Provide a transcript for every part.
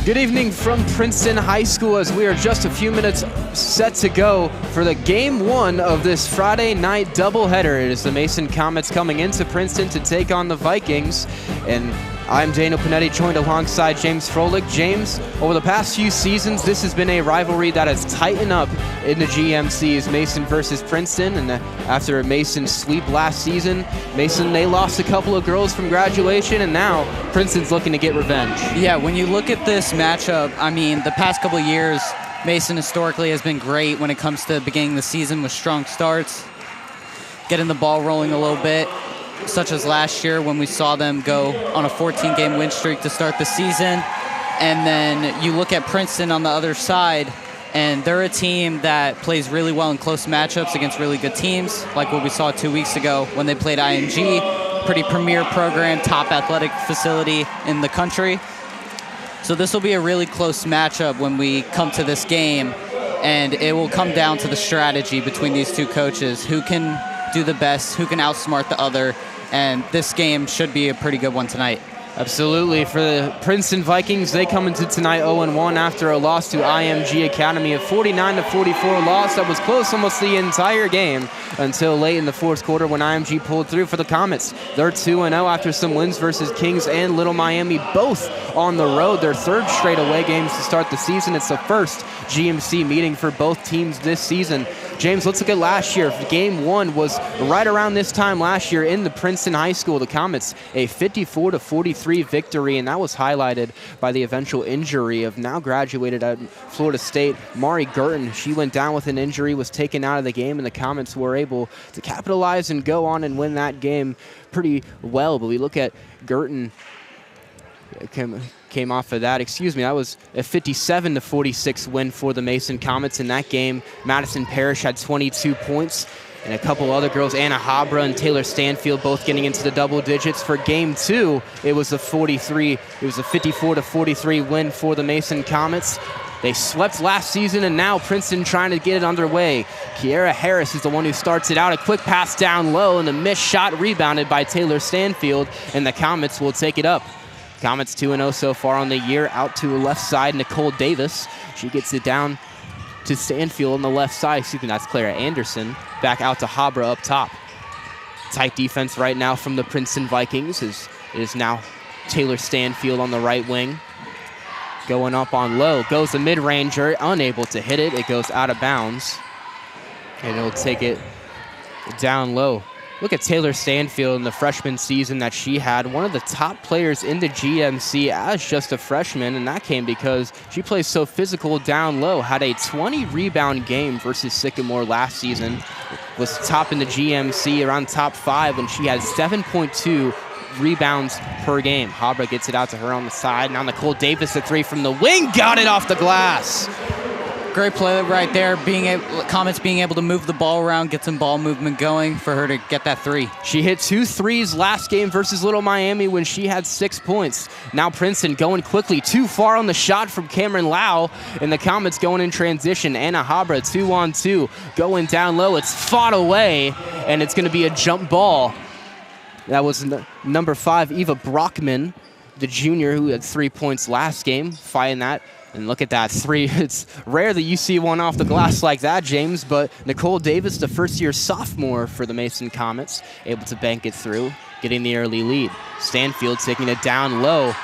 Good evening from Princeton High School as we are just a few minutes set to go for the game one of this Friday night doubleheader. It is the Mason Comets coming into Princeton to take on the Vikings. And I'm Daniel Panetti, joined alongside James Froelich. James, over the past few seasons, this has been a rivalry that has tightened up in the GMCs, Mason versus Princeton. And after a Mason sweep last season, Mason, they lost a couple of girls from graduation, and now Princeton's looking to get revenge. Yeah, when you look at this matchup, I mean, the past couple of years, Mason historically has been great when it comes to beginning the season with strong starts, getting the ball rolling a little bit, such as last year when we saw them go on a 14-game win streak to start the season. And then you look at Princeton on the other side, and they're a team that plays really well in close matchups against really good teams, like what we saw 2 weeks ago when they played IMG, pretty premier program, top athletic facility in the country. So this will be a really close matchup when we come to this game, and it will come down to the strategy between these two coaches, who can do the best, who can outsmart the other, and this game should be a pretty good one tonight. Absolutely. For the Princeton Vikings, they come into tonight 0-1 after a loss to IMG Academy, a 49-44 loss that was close almost the entire game until late in the fourth quarter when IMG pulled through for the Comets. They're 2-0 after some wins versus Kings and Little Miami, both on the road. Their third straight away games to start the season. It's the first GMC meeting for both teams this season. James, let's look at last year. Game one was right around this time last year in the Princeton High School. The Comets, a 54-43 victory, and that was highlighted by the eventual injury of now graduated at Florida State, Mari Gurton. She went down with an injury, was taken out of the game, and the Comets were able to capitalize and go on and win that game pretty well. But we look at Gurton. Came off of that. That was a 57-46 win for the Mason Comets in that game. Madison Parrish had 22 points, and a couple other girls, Anna Habra and Taylor Stanfield, both getting into the double digits. For game two, it was a 54-43 win for the Mason Comets. They swept last season, and now Princeton trying to get it underway. Kiara Harris is the one who starts it out. A quick pass down low, and the missed shot rebounded by Taylor Stanfield, and the Comets will take it up. Comets 2-0 so far on the year. Out to the left side, Nicole Davis. She gets it down to Stanfield on the left side. That's Clara Anderson. Back out to Habra up top. Tight defense right now from the Princeton Vikings. It is now Taylor Stanfield on the right wing. Going up on low. Goes the mid-ranger. Unable to hit it. It goes out of bounds. And it'll take it down low. Look at Taylor Stanfield in the freshman season that she had, one of the top players in the GMC as just a freshman, and that came because she plays so physical down low. Had a 20-rebound game versus Sycamore last season, was top in the GMC, around top 5, and she had 7.2 rebounds per game. Habra gets it out to her on the side. Now Nicole Davis, a three from the wing, got it off the glass. Great play right there, Comets being able to move the ball around, get some ball movement going for her to get that three. She hit 2 threes last game versus Little Miami when she had 6 points. Now Princeton going quickly, too far on the shot from Cameron Lau, and the Comets going in transition. Anna Habra, 2-on-2, going down low. It's fought away, and it's going to be a jump ball. That was number 5, Eva Brockman, the junior who had 3 points last game, fighting that. And look at that three. It's rare that you see one off the glass like that, James, but Nicole Davis, the first-year sophomore for the Mason Comets, able to bank it through, getting the early lead. Stanfield taking it down low.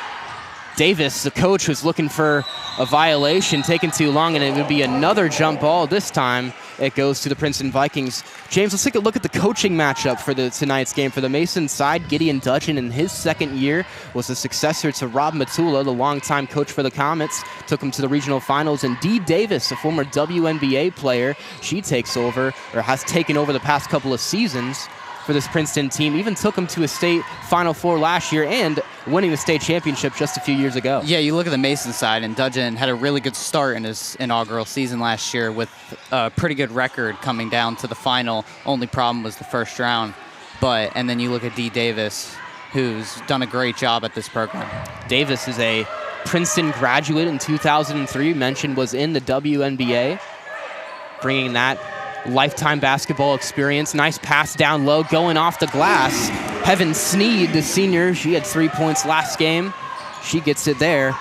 Davis, the coach, was looking for a violation, taking too long, and it would be another jump ball. This time, it goes to the Princeton Vikings. James, let's take a look at the coaching matchup for tonight's game. For the Mason side, Gideon Dudgeon in his second year was the successor to Rob Matula, the longtime coach for the Comets, took him to the regional finals. And Dee Davis, a former WNBA player, she takes over, or has taken over the past couple of seasons for this Princeton team, even took them to a state Final Four last year and winning the state championship just a few years ago. Yeah, you look at the Mason side, and Dudgeon had a really good start in his inaugural season last year with a pretty good record coming down to the final. Only problem was the first round. And then you look at Dee Davis, who's done a great job at this program. Davis is a Princeton graduate in 2003, mentioned was in the WNBA, bringing that lifetime basketball experience. Nice pass down low, going off the glass. Heaven Sneed, the senior, she had 3 points last game. She gets it there.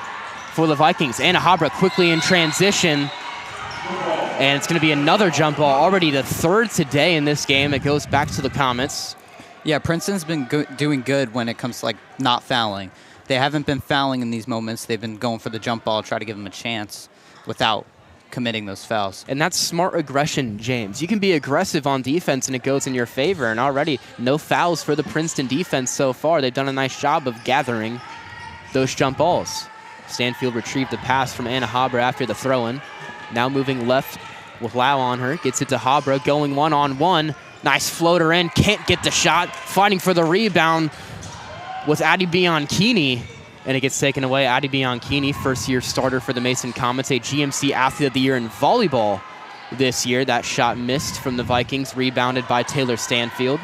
for the Vikings. Anna Habra quickly in transition. And it's going to be another jump ball, already the third today in this game. It goes back to the Comets. Yeah, Princeton's been doing good when it comes to like not fouling. They haven't been fouling in these moments. They've been going for the jump ball, try to give them a chance without committing those fouls. And that's smart aggression, James. You can be aggressive on defense and it goes in your favor. And already no fouls for the Princeton defense so far. They've done a nice job of gathering those jump balls. Stanfield retrieved the pass from Anna Habra after the throw-in. Now moving left with Lau on her. Gets it to Habra, going one-on-one. Nice floater in, can't get the shot. Fighting for the rebound with Addie Bianchini. And it gets taken away. Addie Bianchini, first-year starter for the Mason Comets, a GMC Athlete of the Year in volleyball this year. That shot missed from the Vikings, rebounded by Taylor Stanfield.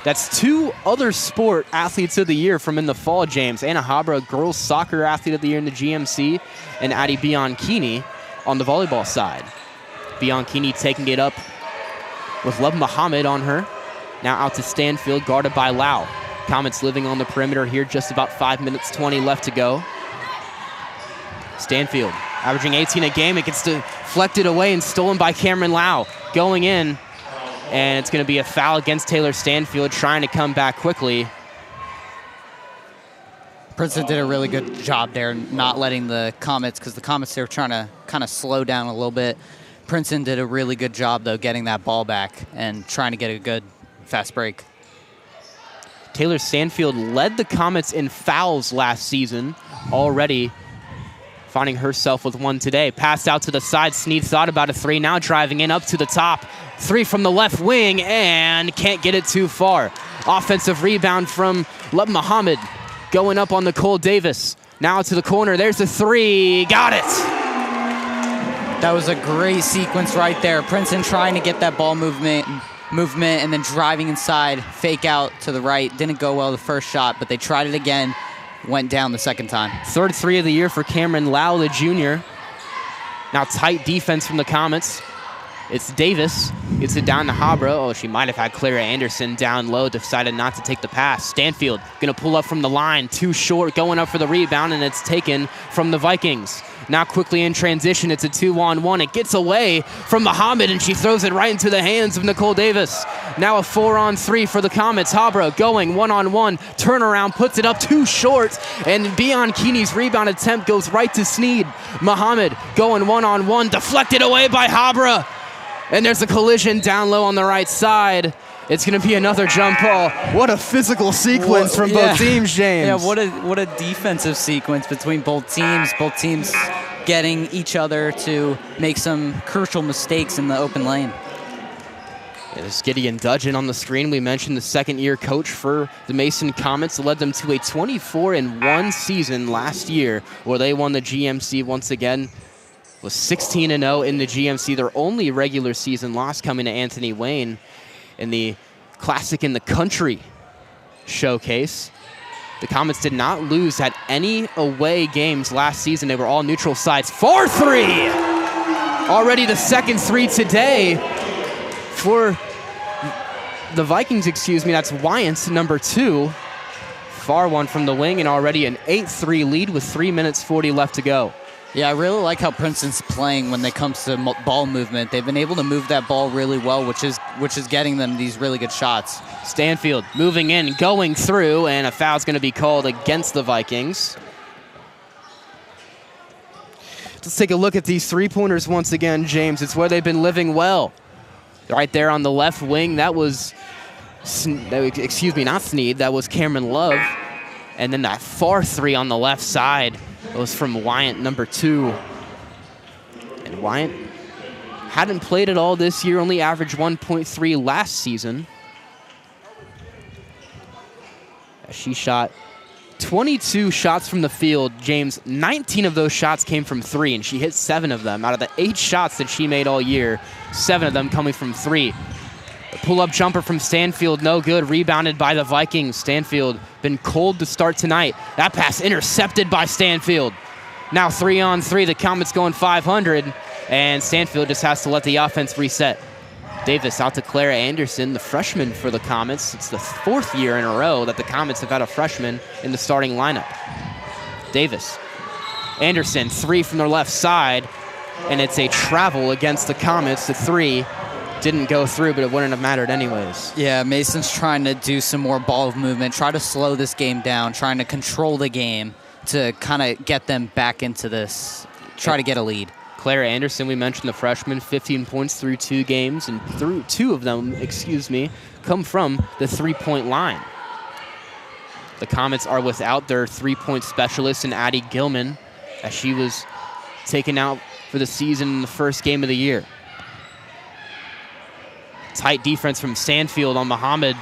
That's two other sport Athletes of the Year from in the fall, James. Anna Habra, Girls Soccer Athlete of the Year in the GMC, and Addie Bianchini on the volleyball side. Bianchini taking it up with Love Muhammad on her. Now out to Stanfield, guarded by Lau. Comets living on the perimeter here, just about 5 minutes 20 left to go. Stanfield averaging 18 a game. It gets deflected away and stolen by Cameron Lau. Going in, and it's going to be a foul against Taylor Stanfield, trying to come back quickly. Princeton did a really good job there, not letting the Comets, because the Comets, they were trying to kind of slow down a little bit. Princeton did a really good job, though, getting that ball back and trying to get a good fast break. Taylor Stanfield led the Comets in fouls last season, already finding herself with one today. Passed out to the side. Sneed thought about a three, now driving in up to the top. Three from the left wing, and can't get it too far. Offensive rebound from Love Muhammad. Going up on Nicole Davis. Now to the corner. There's the three. Got it. That was a great sequence right there. Princeton trying to get that ball movement and then driving inside. Fake out to the right. Didn't go well the first shot, but they tried it again. Went down the second time. Third three of the year for Cameron Lau, the junior. Now tight defense from the Comets. It's Davis. Gets it down to Habra. Oh, she might have had Clara Anderson down low. Decided not to take the pass. Stanfield going to pull up from the line. Too short. Going up for the rebound, and it's taken from the Vikings. Now quickly in transition. It's a 2-on-1. It gets away from Muhammad, and she throws it right into the hands of Nicole Davis. Now a 4-on-3 for the Comets. Habra going one-on-one. Turnaround. Puts it up too short. And Bianchini's rebound attempt goes right to Sneed. Muhammad going one-on-one. Deflected away by Habra. And there's a collision down low on the right side. It's going to be another jump ball. What a physical sequence from both teams, James. Yeah, what a defensive sequence between both teams. Both teams getting each other to make some crucial mistakes in the open lane. There's Gideon Dudgeon on the screen. We mentioned the second-year coach for the Mason Comets. Led them to a 24-1 season last year, where they won the GMC once again. Was 16-0 in the GMC. Their only regular season loss coming to Anthony Wayne in the Classic in the Country showcase. The Comets did not lose at any away games last season. They were all neutral sites. 4-3! Already the second three today for the Vikings, excuse me. That's Wyant, number 2. Far one from the wing, and already an 8-3 lead with 3 minutes 40 left to go. Yeah, I really like how Princeton's playing when it comes to ball movement. They've been able to move that ball really well, which is getting them these really good shots. Stanfield moving in, going through, and a foul's going to be called against the Vikings. Let's take a look at these three-pointers once again, James. It's where they've been living well. Right there on the left wing, that was, excuse me, not Sneed, that was Cameron Love. And then that far three on the left side was from Wyant, number 2. And Wyant hadn't played at all this year, only averaged 1.3 last season. She shot 22 shots from the field. James, 19 of those shots came from 3, and she hit 7 of them. Out of the 8 shots that she made all year, 7 of them coming from 3. The pull-up jumper from Stanfield, no good. Rebounded by the Vikings. Stanfield been cold to start tonight. That pass intercepted by Stanfield. Now 3-on-3. The Comets going 500, and Stanfield just has to let the offense reset. Davis out to Clara Anderson, the freshman for the Comets. It's the 4th year in a row that the Comets have had a freshman in the starting lineup. Davis Anderson, 3 from the left side, and it's a travel against the Comets. The 3 didn't go through, but it wouldn't have mattered anyways. Yeah, Mason's trying to do some more ball movement, try to slow this game down, trying to control the game to kind of get them back into this, try to get a lead. Claire Anderson, we mentioned the freshman, 15 points through 2 games, and through 2 of them, come from the 3-point line. The Comets are without their 3-point specialist in Addie Gilman, as she was taken out for the season in the first game of the year. Tight defense from Stanfield on Muhammad.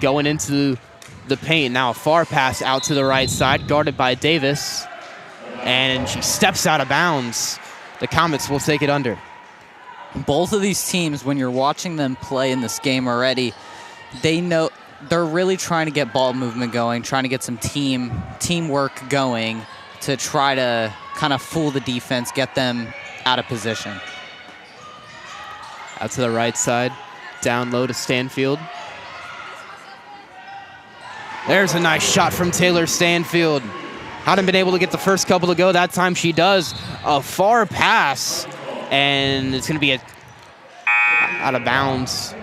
Going into the paint. Now a far pass out to the right side, guarded by Davis. And she steps out of bounds. The Comets will take it under. Both of these teams, when you're watching them play in this game already, they know they're really trying to get ball movement going, trying to get some teamwork going to try to kind of fool the defense, get them out of position. Out to the right side, down low to Stanfield. There's a nice shot from Taylor Stanfield. Hadn't been able to get the first couple to go. That time she does. A far pass, and it's going to be out of bounds.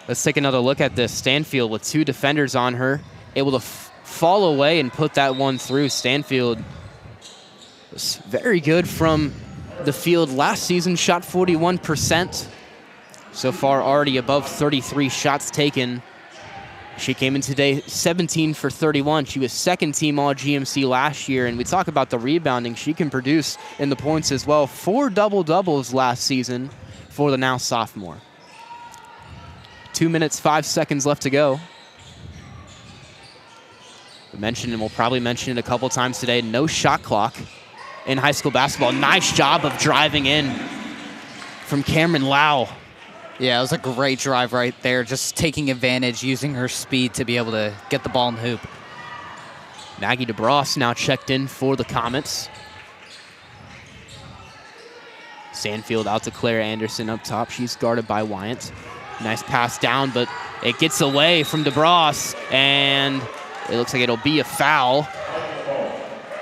Let's take another look at this. Stanfield with 2 defenders on her, able to fall away and put that one through. Stanfield was very good from the field last season, shot 41%. So far, already above 33 shots taken. She came in today 17 for 31. She was second team All-GMC last year, and we talk about the rebounding. She can produce in the points as well. 4 double-doubles last season for the now sophomore. 2 minutes, 5 seconds left to go. We mentioned, and we'll probably mention it a couple times today, no shot clock in high school basketball. Nice job of driving in from Cameron Lau. Yeah, it was a great drive right there, just taking advantage, using her speed to be able to get the ball in the hoop. Maggie DeBross now checked in for the Comets. Stanfield out to Claire Anderson up top. She's guarded by Wyant. Nice pass down, but it gets away from DeBross, and it looks like it'll be a foul.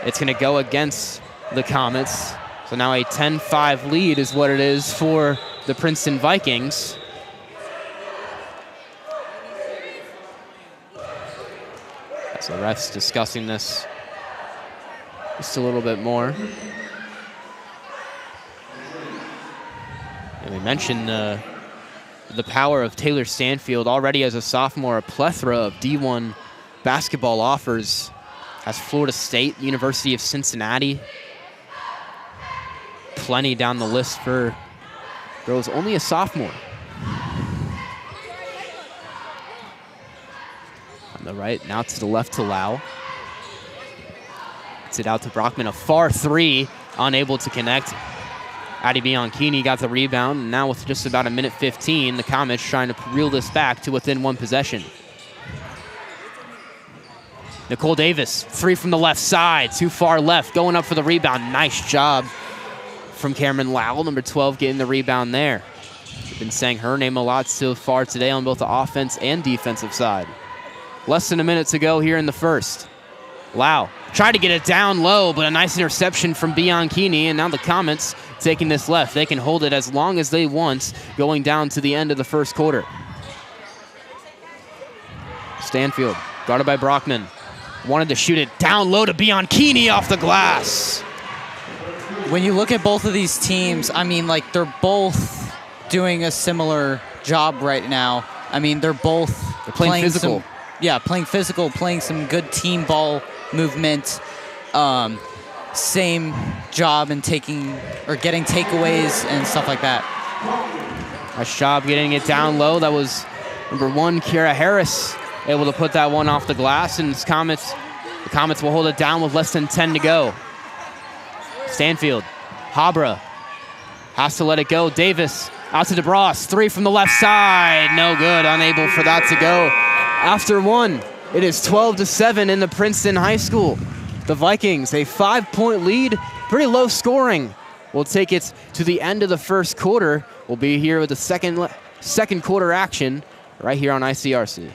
It's going to go against the Comets. So now a 10-5 lead is what it is for the Princeton Vikings. So the refs discussing this just a little bit more. And we mentioned the power of Taylor Stanfield. Already as a sophomore, a plethora of D1 basketball offers. Has Florida State, University of Cincinnati. Plenty down the list for girls, only a sophomore. On the right, now to the left to Lau. Gets it out to Brockman, a far 3, unable to connect. Addie Bianchini got the rebound, and now with just about 1:15, the Comets trying to reel this back to within 1 possession. Nicole Davis, 3 from the left side, too far left, going up for the rebound. Nice job from Cameron Lau, number 12, getting the rebound there. We've been saying her name a lot so far today on both the offense and defensive side. Less than a minute to go here in the first. Lau tried to get it down low, but a nice interception from Bianchini, and now the Comets taking this left. They can hold it as long as they want, going down to the end of the first quarter. Stanfield, guarded by Brockman. Wanted to shoot it down low to Bianchini off the glass. When you look at both of these teams, I mean, like, they're both doing a similar job right now. I mean, they're playing physical. Playing physical, playing some good team ball movement. Same job in getting takeaways and stuff like that. Nice job getting it down low. That was number 1, Kiara Harris, able to put that one off the glass, and the Comets will hold it down with less than 10 to go. Stanfield, Habra has to let it go. Davis out to DeBross, 3 from the left side, no good, unable for that to go. After 1, it is 12-7 in the Princeton High School. The Vikings, a 5-point lead, pretty low scoring. We'll take it to the end of the first quarter. We'll be here with the second quarter action right here on ICRC.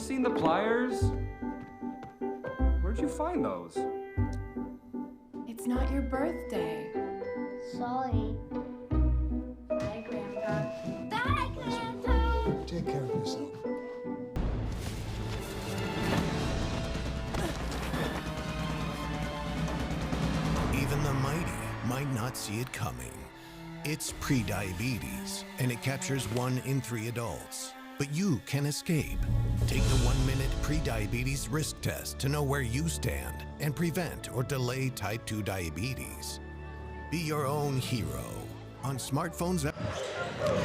seen the pliers? Where'd you find those? It's not your birthday. Sorry. Bye, Grandpa. Bye, Grandpa. Take care of yourself. Even the mighty might not see it coming. It's prediabetes, and it captures 1 in 3 adults. But you can escape. Take the 1-minute prediabetes risk test to know where you stand and prevent or delay type 2 diabetes. Be your own hero on smartphones.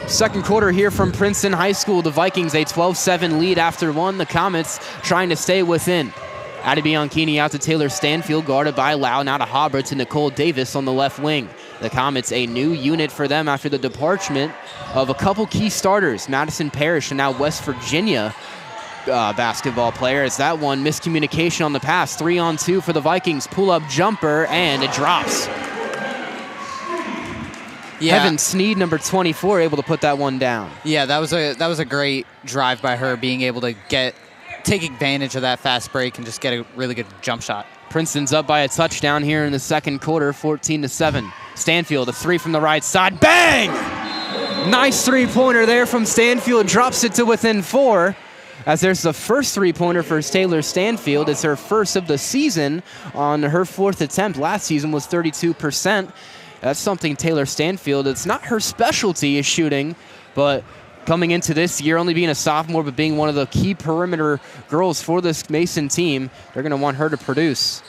Second quarter here from Princeton High School. The Vikings a 12-7 lead after 1. The Comets trying to stay within. Adebianchini out to Taylor Stanfield, guarded by Lau. Now to Hobber to Nicole Davis on the left wing. The Comets a new unit for them after the departure of a couple key starters. Madison Parrish and now West Virginia basketball player. It's that one miscommunication on the pass. 3-on-2 for the Vikings. Pull-up jumper, and it drops. Yeah. Heaven Sneed, number 24, able to put that one down. Yeah, that was a great drive by her, being able to take advantage of that fast break and just get a really good jump shot. Princeton's up by a touchdown here in the second quarter, 14-7. Stanfield, a 3 from the right side. Bang! Nice three-pointer there from Stanfield. Drops it to within 4. As there's the first three-pointer for Taylor Stanfield. It's her first of the season on her 4th attempt. Last season was 32%. That's something Taylor Stanfield, it's not her specialty is shooting, but coming into this year, only being a sophomore, but being one of the key perimeter girls for this Mason team, they're going to want her to produce.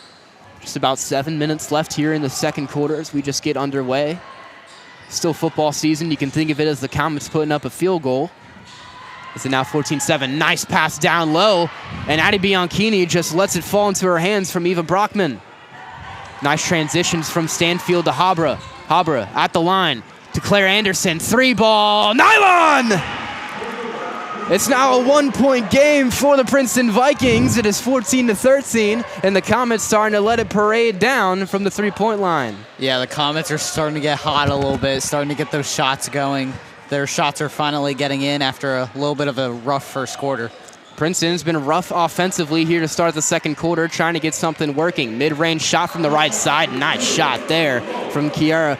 Just about 7 minutes left here in the second quarter as we just get underway. Still football season. You can think of it as the Comets putting up a field goal. It's now 14-7. Nice pass down low, and Adebianchini just lets it fall into her hands from Eva Brockman. Nice transitions from Stanfield to Habra. Habra at the line to Claire Anderson. 3-ball, nylon! It's now a 1-point game for the Princeton Vikings. It is 14-13, and the Comets starting to let it parade down from the 3-point line. Yeah, the Comets are starting to get hot a little bit, starting to get those shots going. Their shots are finally getting in after a little bit of a rough first quarter. Princeton's been rough offensively here to start the second quarter, trying to get something working. Mid-range shot from the right side. Nice shot there from that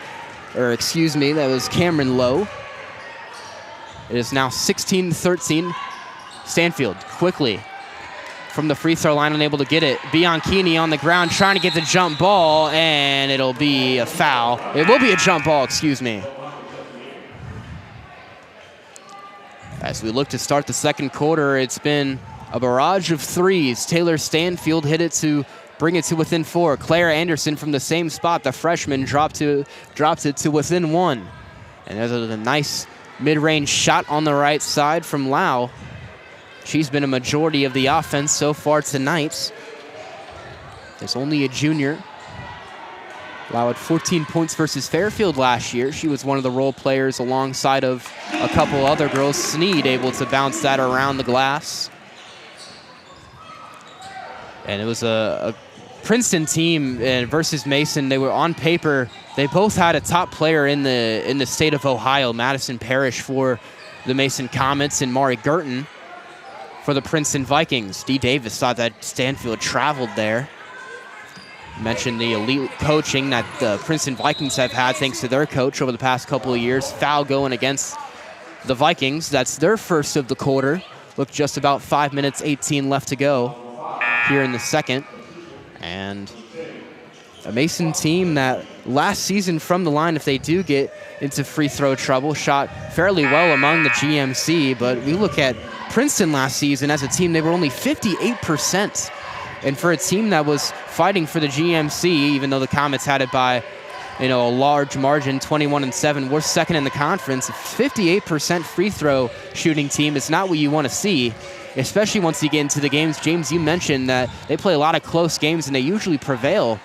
was Cameron Lowe. It is now 16-13. Stanfield quickly from the free throw line, unable to get it. Bianchini on the ground trying to get the jump ball, and it'll be a foul. It will be a jump ball, excuse me. As we look to start the second quarter, it's been a barrage of threes. Taylor Stanfield hit it to bring it to within 4. Claire Anderson from the same spot, the freshman, dropped it to within 1. And there's a nice mid-range shot on the right side from Lau. She's been a majority of the offense so far tonight. There's only a junior. Lau had 14 points versus Fairfield last year. She was one of the role players alongside of a couple other girls. Sneed able to bounce that around the glass. And it was a Princeton team versus Mason. They were on paper. They both had a top player in the state of Ohio, Madison Parrish for the Mason Comets and Mari Gurton for the Princeton Vikings. Dee Davis thought that Stanfield traveled there. Mentioned the elite coaching that the Princeton Vikings have had thanks to their coach over the past couple of years. Foul going against the Vikings. That's their first of the quarter. Look, just about 5 minutes, 18 left to go here in the second. And a Mason team that last season from the line, if they do get into free throw trouble, shot fairly well among the GMC. But we look at Princeton last season as a team, they were only 58%. And for a team that was fighting for the GMC, even though the Comets had it by, a large margin, 21-7, we're second in the conference. A 58% free throw shooting team is not what you want to see, especially once you get into the games. James, you mentioned that they play a lot of close games and they usually prevail.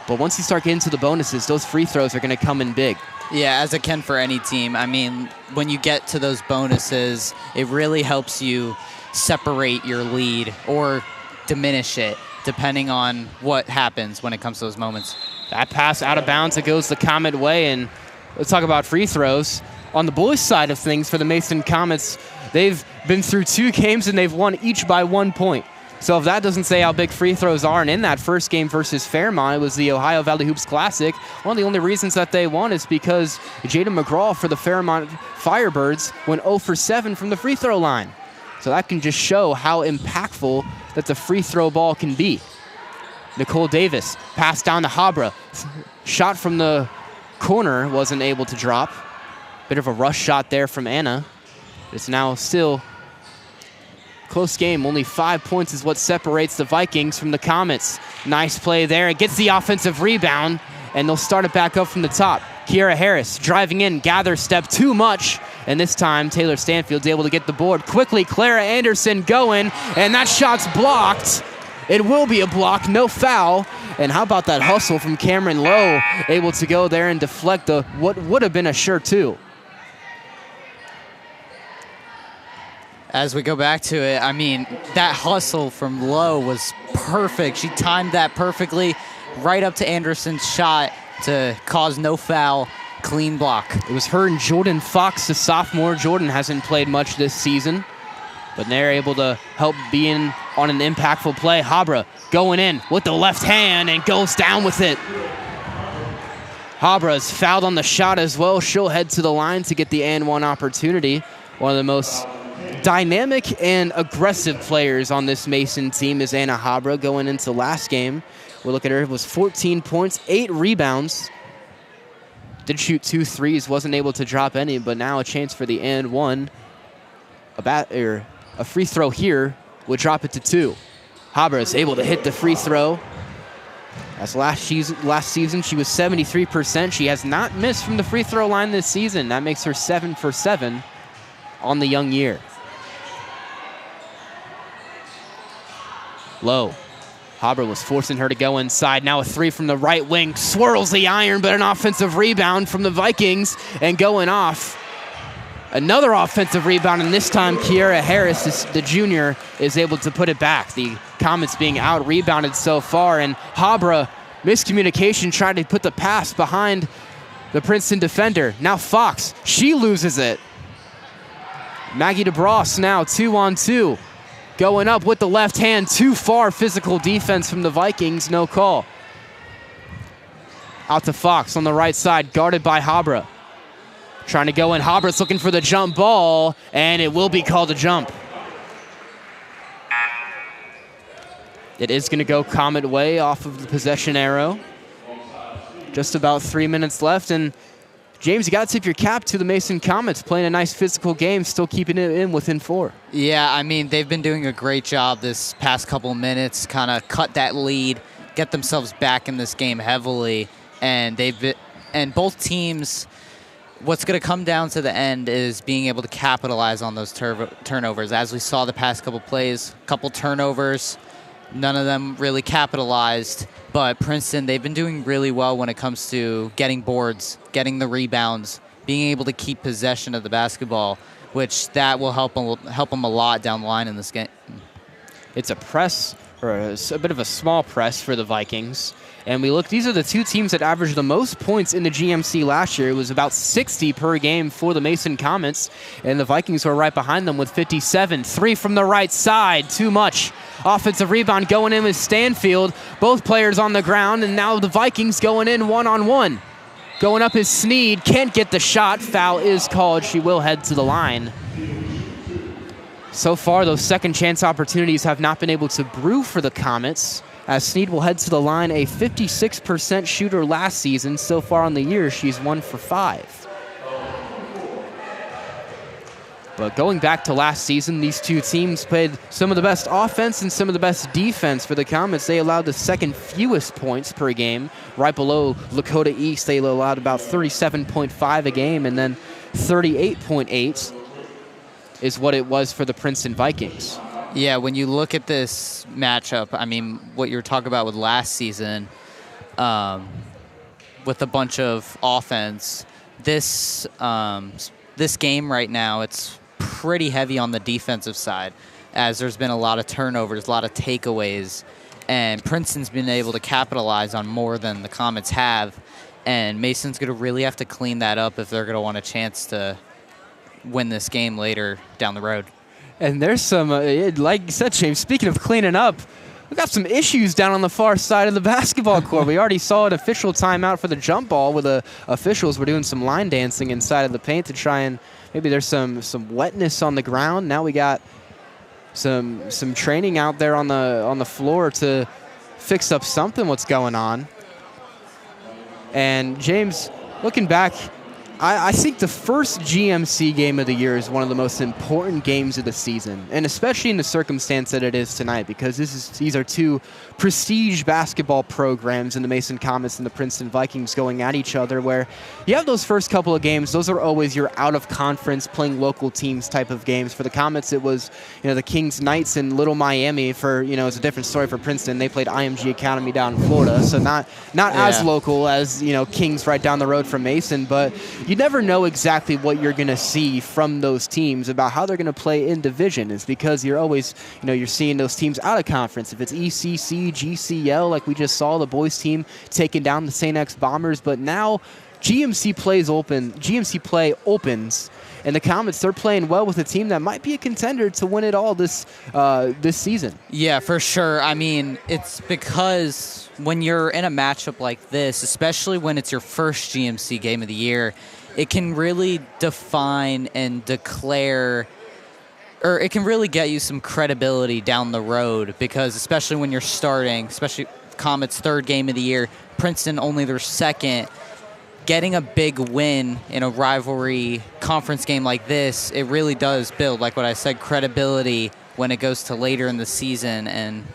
But once you start getting to the bonuses, those free throws are going to come in big. Yeah, as it can for any team. I mean, when you get to those bonuses, it really helps you separate your lead or diminish it, depending on what happens when it comes to those moments. That pass out of bounds, it goes the Comet way, and let's talk about free throws. on the boys' side of things for the Mason Comets, they've been through 2 games and they've won each by 1 point. So if that doesn't say how big free throws are, and in that first game versus Fairmont, it was the Ohio Valley Hoops Classic, one of the only reasons that they won is because Jaden McGraw for the Fairmont Firebirds went 0 for 7 from the free throw line. So that can just show how impactful that the free throw ball can be. Nicole Davis, pass down to Habra. Shot from the corner, wasn't able to drop. Bit of a rush shot there from Anna. It's now still close game. Only 5 points is what separates the Vikings from the Comets. Nice play there. It gets the offensive rebound, and they'll start it back up from the top. Kiera Harris driving in, gather step too much, and this time Taylor Stanfield's able to get the board. Quickly, Clara Anderson going, and that shot's blocked. It will be a block, no foul. And how about that hustle from Cameron Lowe, able to go there and deflect what would have been a sure 2. As we go back to it, I mean, that hustle from Lowe was perfect. She timed that perfectly right up to Anderson's shot to cause no foul, clean block. It was her and Jordan Fox, the sophomore. Jordan hasn't played much this season, but they're able to help be in on an impactful play. Habra going in with the left hand and goes down with it. Habra's fouled on the shot as well. She'll head to the line to get the and one opportunity. One of the most dynamic and aggressive players on this Mason team is Anna Habra. Going into last game, we'll look at her. It was 14 points, 8 rebounds. Did shoot 2 threes, wasn't able to drop any, but now a chance for the and one. A free throw here would drop it to 2. Habra is able to hit the free throw. As last season, she was 73%. She has not missed from the free throw line this season. That makes her 7 for 7 on the young year. Low. Habra was forcing her to go inside. Now a 3 from the right wing. Swirls the iron, but an offensive rebound from the Vikings and going off. Another offensive rebound, and this time Kiera Harris, the junior, is able to put it back. The Comets being out-rebounded so far, and Habra, miscommunication, tried to put the pass behind the Princeton defender. Now Fox, she loses it. Maggie DeBross now 2-on-2. Going up with the left hand, too far. Physical defense from the Vikings, no call. Out to Fox on the right side, guarded by Habra. Trying to go in, Habra's looking for the jump ball, and it will be called a jump. It is going to go Comet way off of the possession arrow. Just about 3 minutes left, and James, you got to tip your cap to the Mason Comets, playing a nice physical game, still keeping it in within 4. Yeah, I mean, they've been doing a great job this past couple minutes, kind of cut that lead, get themselves back in this game heavily, and both teams, what's going to come down to the end is being able to capitalize on those turnovers. As we saw the past couple plays, couple turnovers, none of them really capitalized. But Princeton, they've been doing really well when it comes to getting boards, getting the rebounds, being able to keep possession of the basketball, which that will help them a lot down the line in this game. It's a press, or a bit of a small press for the Vikings. And we look, these are the 2 teams that averaged the most points in the GMC last year. It was about 60 per game for the Mason Comets, and the Vikings were right behind them with 57. 3 from the right side, too much. Offensive rebound going in with Stanfield. Both players on the ground, and now the Vikings going in one-on-one. Going up is Sneed, can't get the shot. Foul is called. She will head to the line. So far, those second chance opportunities have not been able to brew for the Comets, as Sneed will head to the line, a 56% shooter last season. So far on the year, she's 1 for 5. But going back to last season, these 2 teams played some of the best offense and some of the best defense. For the Comets, they allowed the second fewest points per game. Right below Lakota East, they allowed about 37.5 a game, and then 38.8 is what it was for the Princeton Vikings. Yeah, when you look at this matchup, I mean, what you were talking about with last season, with a bunch of offense, this game right now, it's pretty heavy on the defensive side, as there's been a lot of turnovers, a lot of takeaways, and Princeton's been able to capitalize on more than the Comets have. And Mason's going to really have to clean that up if they're going to want a chance to win this game later down the road. And there's some, like you said, James, speaking of cleaning up, we got some issues down on the far side of the basketball court. We already saw an official timeout for the jump ball where the officials were doing some line dancing inside of the paint to try and maybe there's some wetness on the ground. Now we got some training out there on the floor to fix up something what's going on. And James, looking back, I think the first GMC game of the year is one of the most important games of the season, and especially in the circumstance that it is tonight, because these are two prestige basketball programs in the Mason Comets and the Princeton Vikings going at each other, where you have those first couple of games. Those are always your out-of-conference, playing local teams type of games. For the Comets, it was the Kings Knights in Little Miami. For it's a different story for Princeton. They played IMG Academy down in Florida, so not as local as Kings right down the road from Mason, but you never know exactly what you're going to see from those teams about how they're going to play in division. It's because you're always, you're seeing those teams out of conference. If it's ECC, GCL, like we just saw the boys team taking down the St. X Bombers, but now GMC play opens, and the Comets, they're playing well with a team that might be a contender to win it all this season. Yeah, for sure. I mean, it's because when you're in a matchup like this, especially when it's your first GMC game of the year, it can really define and declare, or it can really get you some credibility down the road, because especially when you're starting, especially Comets' third game of the year, Princeton only their second, getting a big win in a rivalry conference game like this, it really does build, like what I said, credibility when it goes to later in the season and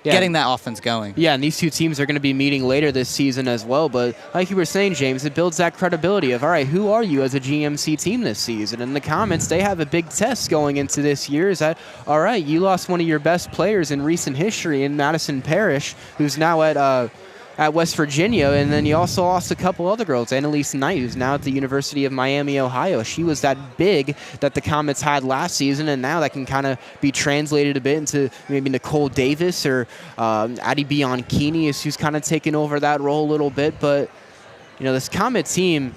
getting that offense going. Yeah, and these two teams are going to be meeting later this season as well. But like you were saying, James, it builds that credibility of, all right, who are you as a GMC team this season? And the Comets, they have a big test going into this year. Is that, all right, you lost one of your best players in recent history in Madison Parrish, who's now at West Virginia, and then you also lost a couple other girls. Annalise Knight, who's now at the University of Miami, Ohio. She was that big that the Comets had last season, and now that can kind of be translated a bit into maybe Nicole Davis or Addie Bianchini, who's kind of taken over that role a little bit. But, this Comet team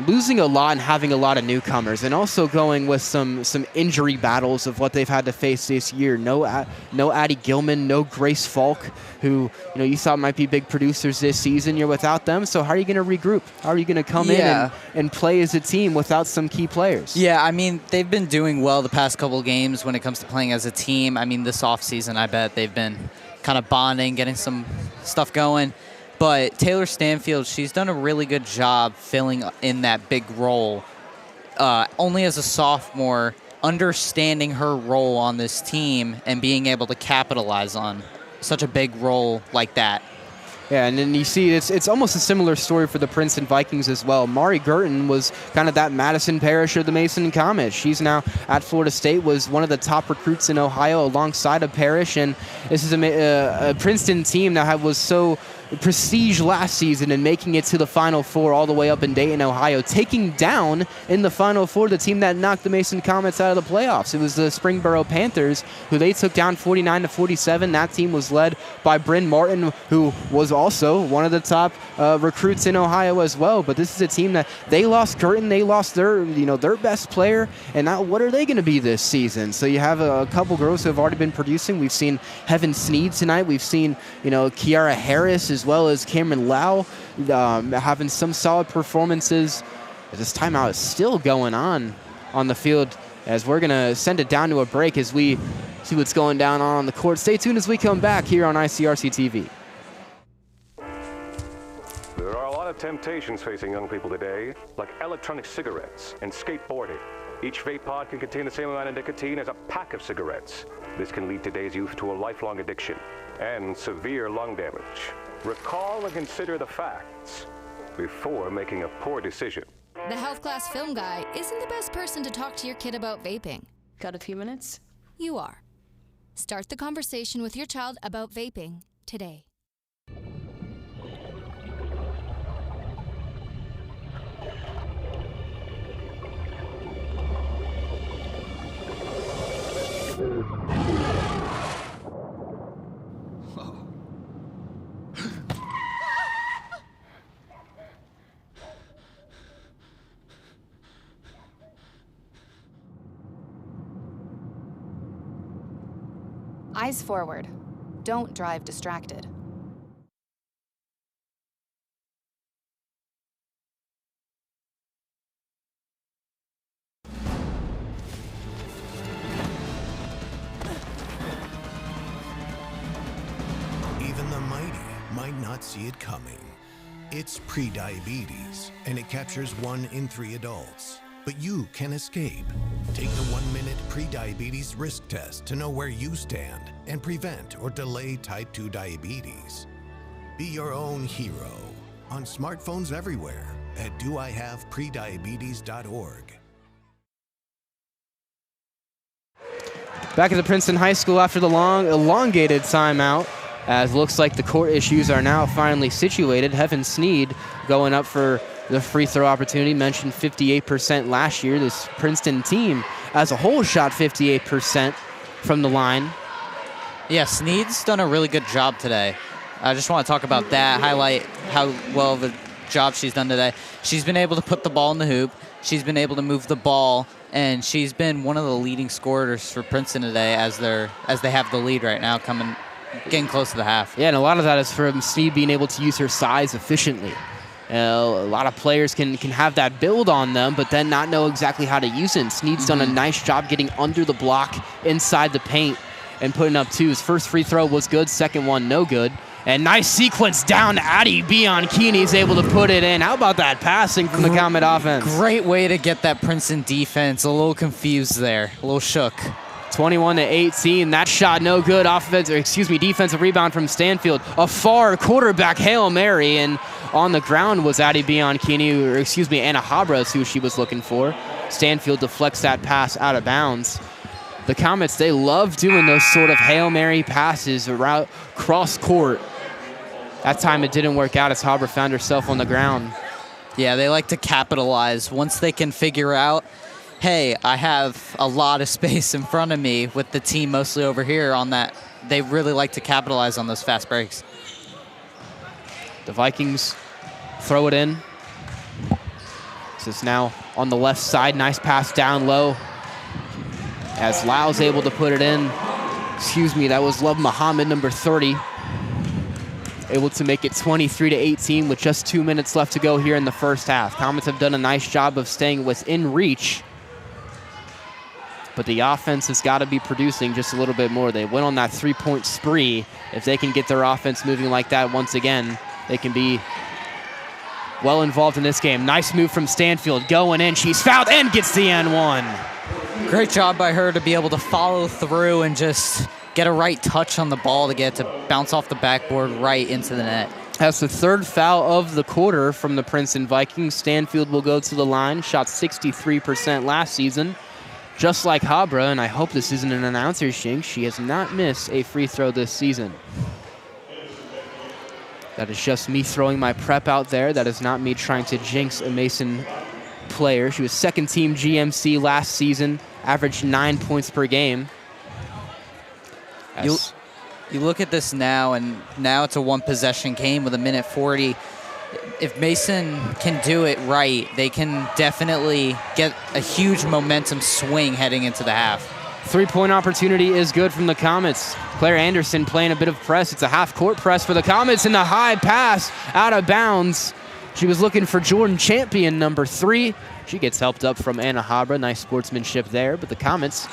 losing a lot and having a lot of newcomers, and also going with some injury battles of what they've had to face this year. No Addie Gilman, no Grace Falk, who you thought might be big producers this season. You're without them, so how are you going to regroup? How are you going to come in and play as a team without some key players? Yeah, I mean, they've been doing well the past couple of games when it comes to playing as a team. I mean, this offseason, I bet they've been kind of bonding, getting some stuff going. But Taylor Stanfield, she's done a really good job filling in that big role. Only as a sophomore, understanding her role on this team and being able to capitalize on such a big role like that. Yeah, and then you see it's almost a similar story for the Princeton Vikings as well. Mari Girton was kind of that Madison Parrish of the Mason Comets. She's now at Florida State, was one of the top recruits in Ohio alongside of Parrish, and this is a Princeton team that was so prestige last season and making it to the Final Four all the way up in Dayton, Ohio, taking down in the Final Four the team that knocked the Mason Comets out of the playoffs. It was the Springboro Panthers, who they took down 49-47. That team was led by Bryn Martin, who was also one of the top recruits in Ohio as well. But this is a team that they lost Girton, they lost their best player, and now what are they going to be this season? So you have a couple girls who have already been producing. We've seen Heaven Sneed tonight. We've seen Kiara Harris as well as Cameron Lau having some solid performances. This timeout is still going on the field, as we're going to send it down to a break as we see what's going down on the court. Stay tuned as we come back here on ICRC-TV. There are a lot of temptations facing young people today, like electronic cigarettes and skateboarding. Each vape pod can contain the same amount of nicotine as a pack of cigarettes. This can lead today's youth to a lifelong addiction and severe lung damage. Recall and consider the facts before making a poor decision. The health class film guy isn't the best person to talk to your kid about vaping. Got a few minutes? You are. Start the conversation with your child about vaping today. Eyes forward. Don't drive distracted. Even the mighty might not see it coming. It's prediabetes, and it captures 1 in 3 adults. But you can escape. Take the 1-minute prediabetes risk test to know where you stand and prevent or delay type 2 diabetes. Be your own hero on smartphones everywhere at doihaveprediabetes.org. Back at the Princeton High School after the long, elongated timeout, as looks like the court issues are now finally situated. Heaven Sneed going up for the free throw opportunity. Mentioned 58% last year. This Princeton team as a whole shot 58% from the line. Yeah, Sneed's done a really good job today. I just want to talk about that, highlight how well of a job she's done today. She's been able to put the ball in the hoop. She's been able to move the ball, and she's been one of the leading scorers for Princeton today as they have the lead right now, getting close to the half. Yeah, and a lot of that is from Sneed being able to use her size efficiently. A lot of players can have that build on them, but then not know exactly how to use it. And Sneed's done a nice job getting under the block inside the paint and putting up 2. His first free throw was good, second one no good. And nice sequence down. Addie Bianchini's able to put it in. How about that passing from the Comet offense? Great way to get that Princeton defense a little confused there, a little shook. 21-18. That shot no good. Defensive rebound from Stanfield. A far quarterback Hail Mary, and on the ground was Addie Bianchini, Anna Habra is who she was looking for. Stanfield deflects that pass out of bounds. The Comets, they love doing those sort of Hail Mary passes around cross court. That time it didn't work out as Habra found herself on the ground. Yeah, they like to capitalize. Once they can figure out, hey, I have a lot of space in front of me with the team mostly over here on that, they really like to capitalize on those fast breaks. The Vikings throw it in. This is now on the left side. Nice pass down low as Lau's able to put it in. That was Love Muhammad, number 30. Able to make it 23-18 with just 2 minutes left to go here in the first half. Comets have done a nice job of staying within reach, but the offense has got to be producing just a little bit more. They went on that 3-point spree. If they can get their offense moving like that once again, they can be well involved in this game. Nice move from Stanfield going in. She's fouled and gets the N1. Great job by her to be able to follow through and just get a right touch on the ball to get it to bounce off the backboard right into the net. That's the 3rd foul of the quarter from the Princeton Vikings. Stanfield will go to the line. Shot 63% last season. Just like Habra, and I hope this isn't an announcer's jinx, she has not missed a free throw this season. That is just me throwing my prep out there. That is not me trying to jinx a Mason player. She was 2nd team GMC last season, averaged 9 points per game. You look at this now, and now it's a 1-possession game with 1:40. If Mason can do it right, they can definitely get a huge momentum swing heading into the half. 3-point opportunity is good from the Comets. Claire Anderson playing a bit of press. It's a half-court press for the Comets, and the high pass out of bounds. She was looking for Jordan Champion, number 3. She gets helped up from Anna Habra. Nice sportsmanship there, but the Comets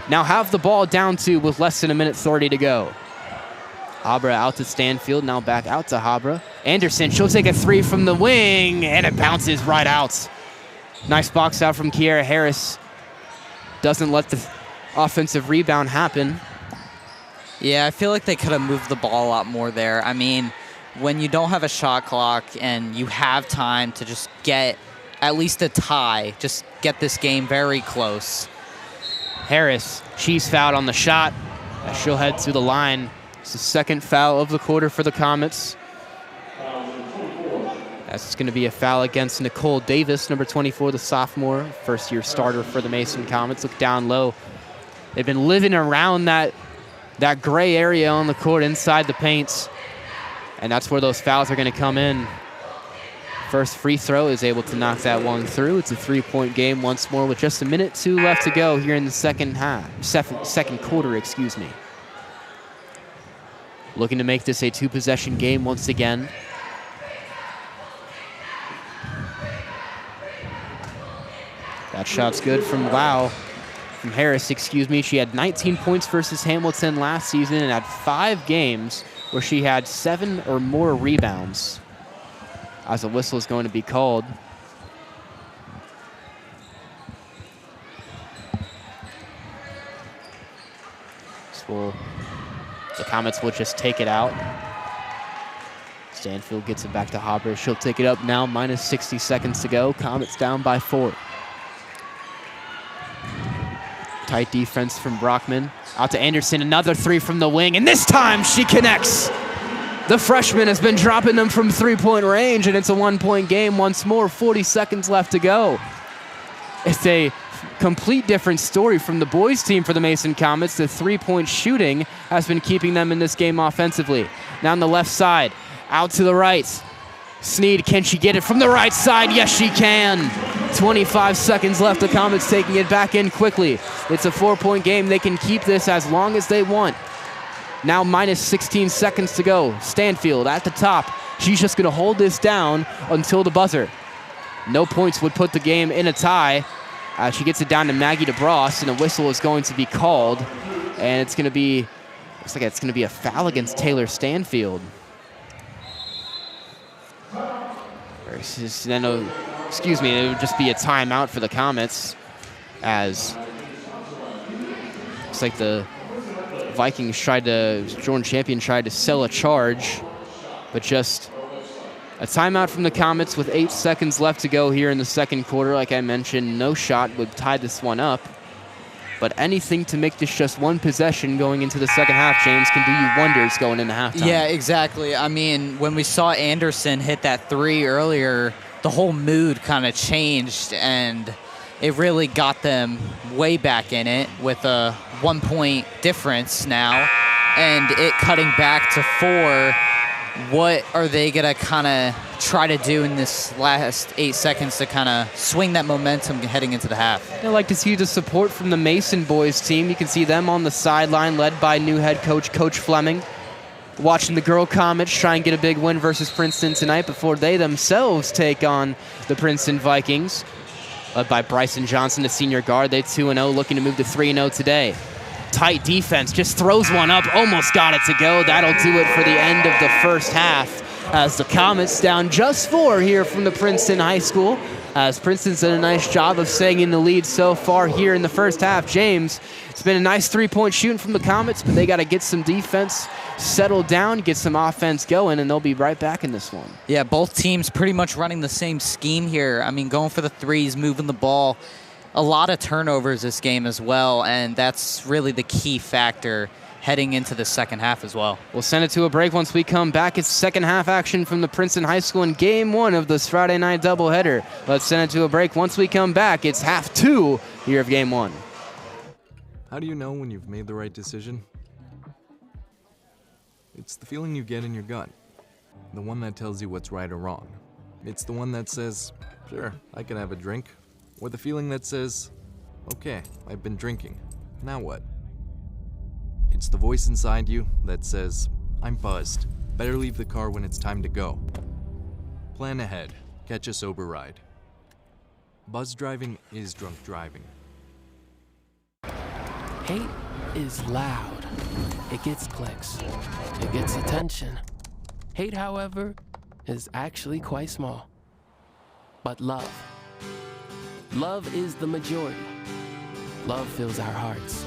now have the ball down to with less than 1:30 to go. Habra out to Stanfield, now back out to Habra. Anderson, she'll take a 3 from the wing, and it bounces right out. Nice box out from Kiera Harris. Doesn't let the offensive rebound happen. Yeah, I feel like they could have moved the ball a lot more there. I mean, when you don't have a shot clock and you have time to just get at least a tie, just get this game very close. Harris, she's fouled on the shot. She'll head to the line. It's the 2nd foul of the quarter for the Comets. That's going to be a foul against Nicole Davis, number 24, the sophomore, first-year starter for the Mason Comets. Look down low. They've been living around that gray area on the court inside the paints, and that's where those fouls are going to come in. First free throw is able to knock that one through. It's a 3-point game once more with just 1:02 left to go here in the second quarter, excuse me. looking to make this a 2-possession game once again. That shot's good from Harris, excuse me. She had 19 points versus Hamilton last season and had 5 games where she had 7 or more rebounds. As a whistle is going to be called. The Comets will just take it out. Stanfield gets it back to Hopper. She'll take it up now, minus 60 seconds to go. Comets down by 4. Tight defense from Brockman. Out to Anderson, another 3 from the wing, and this time she connects. The freshman has been dropping them from 3-point range, and it's a 1-point game once more, 40 seconds left to go. It's a complete different story from the boys team for the Mason Comets. The 3-point shooting has been keeping them in this game offensively. Now on the left side, out to the right. Sneed, can she get it from the right side? Yes, she can. 25 seconds left. The Comets taking it back in quickly. It's a 4-point game. They can keep this as long as they want. Now minus 16 seconds to go. Stanfield at the top. She's just going to hold this down until the buzzer. No points would put the game in a tie. She gets it down to Maggie DeBross, and a whistle is going to be called. And it's going to be, looks like it's going to be a foul against Taylor Stanfield. Then, excuse me, it would just be a timeout for the Comets, as looks like the Vikings Jordan Champion tried to sell a charge, but just a timeout from the Comets with 8 seconds left to go here in the second quarter. Like I mentioned, no shot would tie this one up, but anything to make this just 1 possession going into the second half, James, can do you wonders going into halftime. Yeah, exactly. I mean, when we saw Anderson hit that 3 earlier, the whole mood kind of changed, and it really got them way back in it with a 1-point difference now, and it cutting back to 4. What are they going to kind of try to do in this last 8 seconds to kind of swing that momentum heading into the half? I'd like to see the support from the Mason boys team. You can see them on the sideline, led by new head coach, Coach Fleming, watching the girl Comets try and get a big win versus Princeton tonight before they themselves take on the Princeton Vikings. Led by Bryson Johnson, the senior guard. They 2-0, looking to move to 3-0 today. Tight defense, just throws one up, almost got it to go. That'll do it for the end of the first half, as the Comets down just 4 here from the Princeton High School, as Princeton's done a nice job of staying in the lead so far here in the first half. James, it's been a nice 3-point shooting from the Comets, but they got to get some defense settled down, get some offense going, and they'll be right back in this one. Yeah, both teams pretty much running the same scheme here. I mean, going for the threes, moving the ball. A lot of turnovers this game as well, and that's really the key factor heading into the second half as well. We'll send it to a break. Once we come back, it's second half action from the Princeton High School in Game 1 of this Friday night doubleheader. Let's send it to a break. Once we come back, it's half 2 here of Game 1. How do you know when you've made the right decision? It's the feeling you get in your gut. The one that tells you what's right or wrong. It's the one that says, sure, I can have a drink. Or the feeling that says, okay, I've been drinking. Now what? It's the voice inside you that says, I'm buzzed. Better leave the car when it's time to go. Plan ahead. Catch a sober ride. Buzz driving is drunk driving. Hate is loud. It gets clicks. It gets attention. Hate, however, is actually quite small. But love is the majority. Love fills our hearts,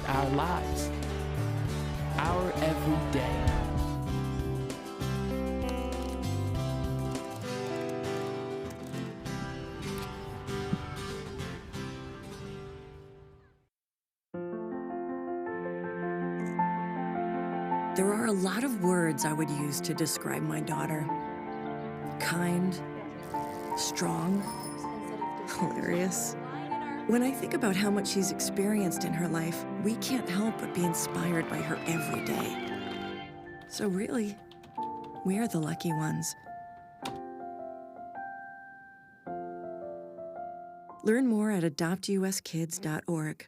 our lives, our every day. There are a lot of words I would use to describe my daughter. Kind, strong, hilarious. When I think about how much she's experienced in her life, we can't help but be inspired by her every day. So really, we're the lucky ones. Learn more at adoptuskids.org.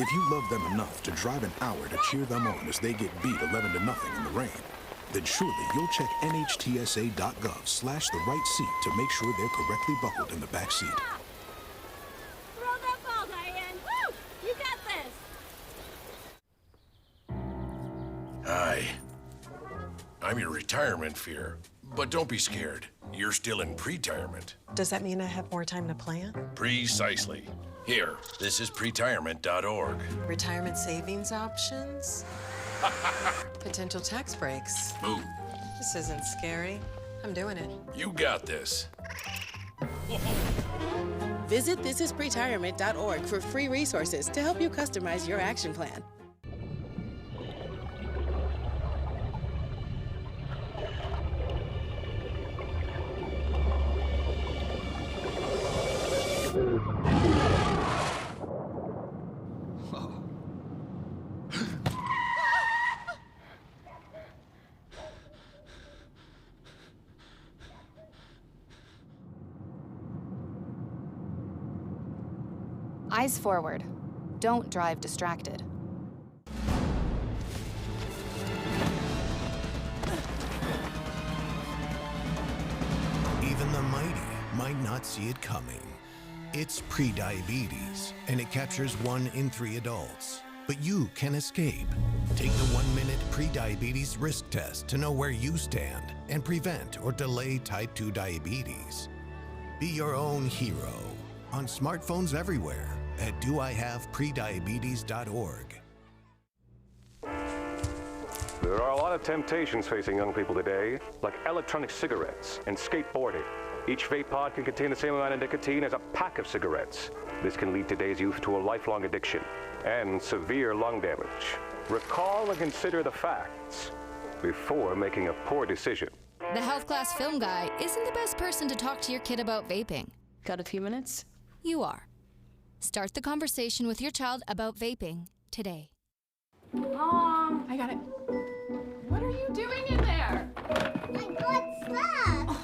If you love them enough to drive an hour to cheer them on as they get beat 11-0 in the rain, then surely you'll check NHTSA.gov/the-right seat to make sure they're correctly buckled in the back seat. Throw that ball, Diane. Woo! You got this. Hi. I'm your retirement fear. But don't be scared. You're still in pre-retirement. Does that mean I have more time to plan? Precisely. Here, this is pretirement.org. Retirement savings options? Potential tax breaks. Boom. This isn't scary. I'm doing it. You got this. Visit thisispretirement.org for free resources to help you customize your action plan. Eyes forward. Don't drive distracted. Even the mighty might not see it coming. It's prediabetes, and it captures 1 in 3 adults. But you can escape. Take the 1-minute prediabetes risk test to know where you stand and prevent or delay type 2 diabetes. Be your own hero on smartphones everywhere at doihaveprediabetes.org. There are a lot of temptations facing young people today, like electronic cigarettes and skateboarding. Each vape pod can contain the same amount of nicotine as a pack of cigarettes. This can lead today's youth to a lifelong addiction and severe lung damage. Recall and consider the facts before making a poor decision. The health class film guy isn't the best person to talk to your kid about vaping. Got a few minutes? You are. Start the conversation with your child about vaping today. Mom, I got it. What are you doing in there? I got stuck.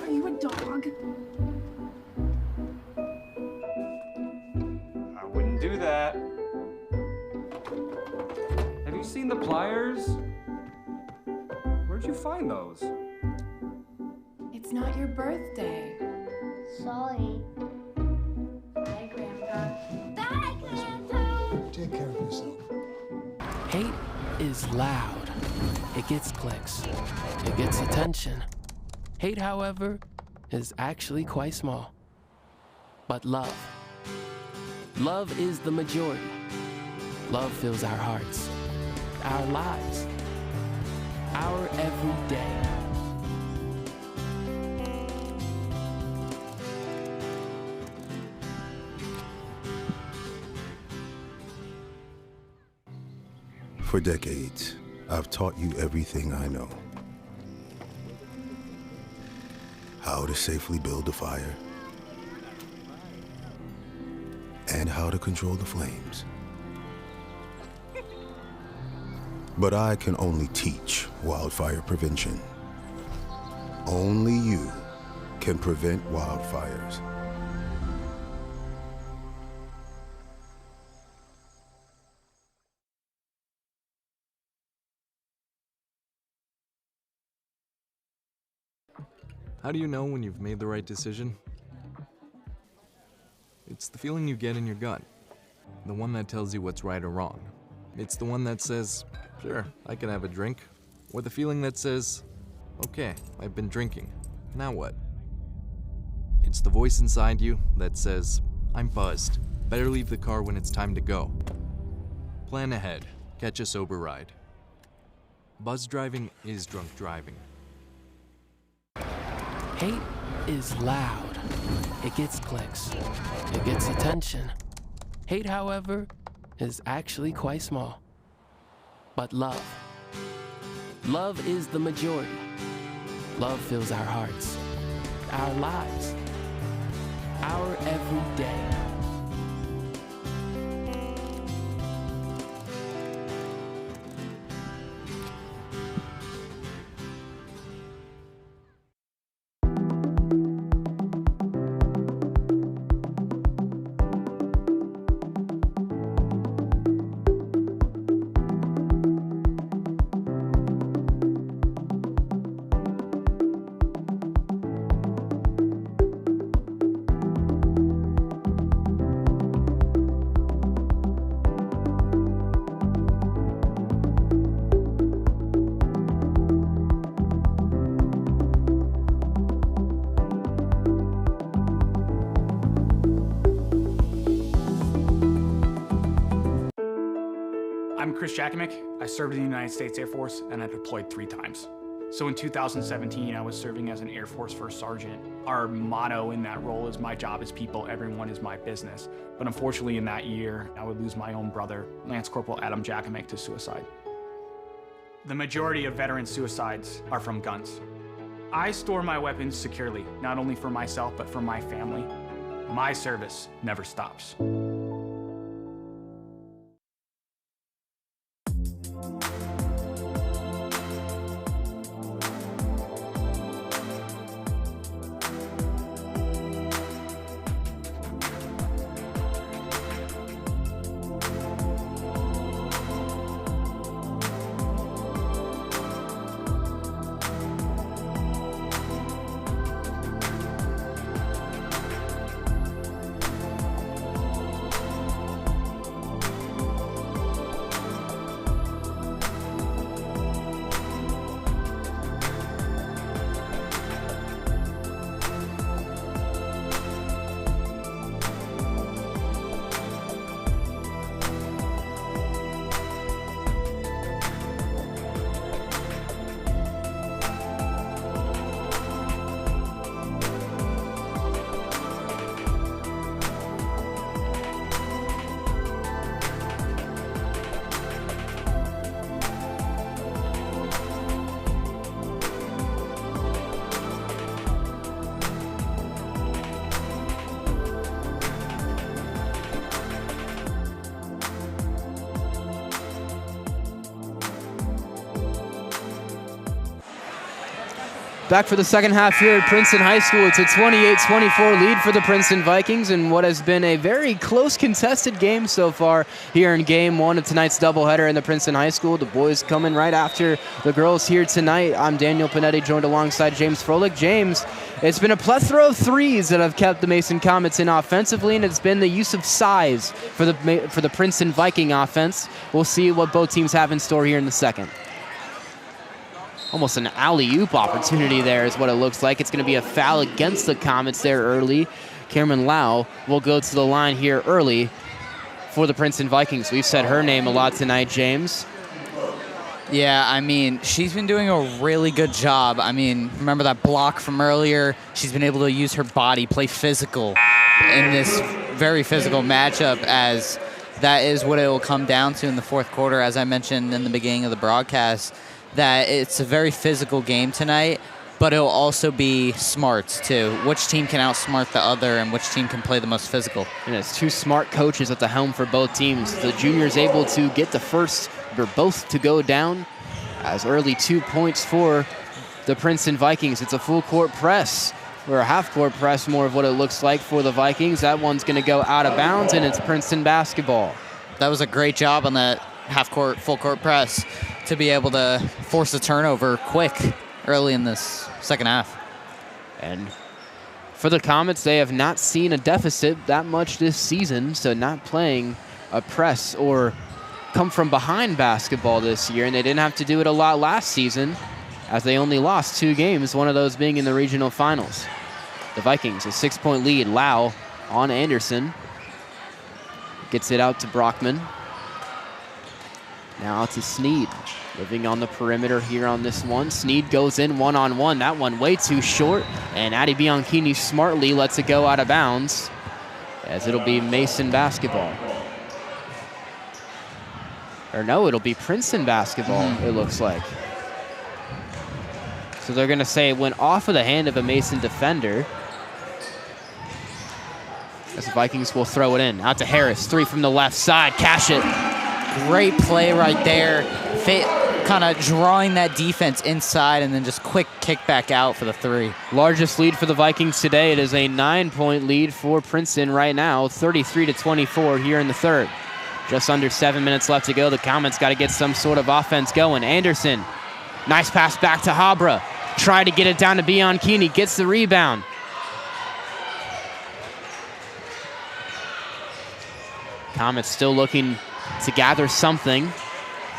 Are you a dog? I wouldn't do that. Have you seen the pliers? Where'd you find those? It's not your birthday. Sorry. Bye, Grandpa. Bye, Grandpa. Take care of yourself. Hate is loud. It gets clicks. It gets attention. Hate, however, is actually quite small. But love is the majority. Love fills our hearts, our lives, our every day. For decades, I've taught you everything I know. How to safely build a fire, and how to control the flames. But I can only teach wildfire prevention. Only you can prevent wildfires. How do you know when you've made the right decision? It's the feeling you get in your gut. The one that tells you what's right or wrong. It's the one that says, sure, I can have a drink. Or the feeling that says, okay, I've been drinking. Now what? It's the voice inside you that says, I'm buzzed. Better leave the car when it's time to go. Plan ahead. Catch a sober ride. Buzz driving is drunk driving. Hate is loud. It gets clicks. It gets attention. Hate, however, is actually quite small. But love is the majority. Love fills our hearts, our lives, our every day. I'm Chris Jakimick. I served in the United States Air Force and I deployed 3 times. So in 2017, I was serving as an Air Force First Sergeant. Our motto in that role is, my job is people, everyone is my business. But unfortunately in that year, I would lose my own brother, Lance Corporal Adam Jakimick, to suicide. The majority of veteran suicides are from guns. I store my weapons securely, not only for myself, but for my family. My service never stops. Back for the second half here at Princeton High School. It's a 28-24 lead for the Princeton Vikings in what has been a very close contested game so far here in game 1 of tonight's doubleheader in the Princeton High School. The boys coming right after the girls here tonight. I'm Daniel Panetti, joined alongside James Froelich. James, it's been a plethora of threes that have kept the Mason Comets in offensively, and it's been the use of size for the Princeton Viking offense. We'll see what both teams have in store here in the second. Almost an alley-oop opportunity there is what it looks like. It's going to be a foul against the Comets there early. Cameron Lau will go to the line here early for the Princeton Vikings. We've said her name a lot tonight, James. Yeah, I mean, she's been doing a really good job. I mean, remember that block from earlier? She's been able to use her body, play physical in this very physical matchup, as that is what it will come down to in the fourth quarter, as I mentioned in the beginning of the broadcast, that it's a very physical game tonight, but it'll also be smarts too. Which team can outsmart the other and which team can play the most physical. And it's 2 smart coaches at the helm for both teams. The juniors able to get the first, or both to go down, as early 2 points for the Princeton Vikings. It's a full court press, or a half court press, more of what it looks like for the Vikings. That one's gonna go out of bounds, and it's Princeton basketball. That was a great job on that half court, full court press to be able to force a turnover quick early in this second half. And for the Comets, they have not seen a deficit that much this season, so not playing a press or come from behind basketball this year, and they didn't have to do it a lot last season, as they only lost 2 games, one of those being in the regional finals. The Vikings, a 6-point lead. Lau on Anderson. Gets it out to Brockman. Now to Sneed, living on the perimeter here on this one. Sneed goes in one-on-one. That one way too short, and Addie Bianchini smartly lets it go out of bounds, as it'll be Mason basketball. Or no, it'll be Princeton basketball, it looks like. So they're gonna say it went off of the hand of a Mason defender, as the Vikings will throw it in. Out to Harris, 3 from the left side, cash it. Great play right there. Kind of drawing that defense inside and then just quick kick back out for the 3. Largest lead for the Vikings today. It is a 9-point lead for Princeton right now, 33-24 here in the third. Just under 7 minutes left to go. The Comets got to get some sort of offense going. Anderson, nice pass back to Habra. Try to get it down to Bianchini, gets the rebound. Comets still looking to gather something.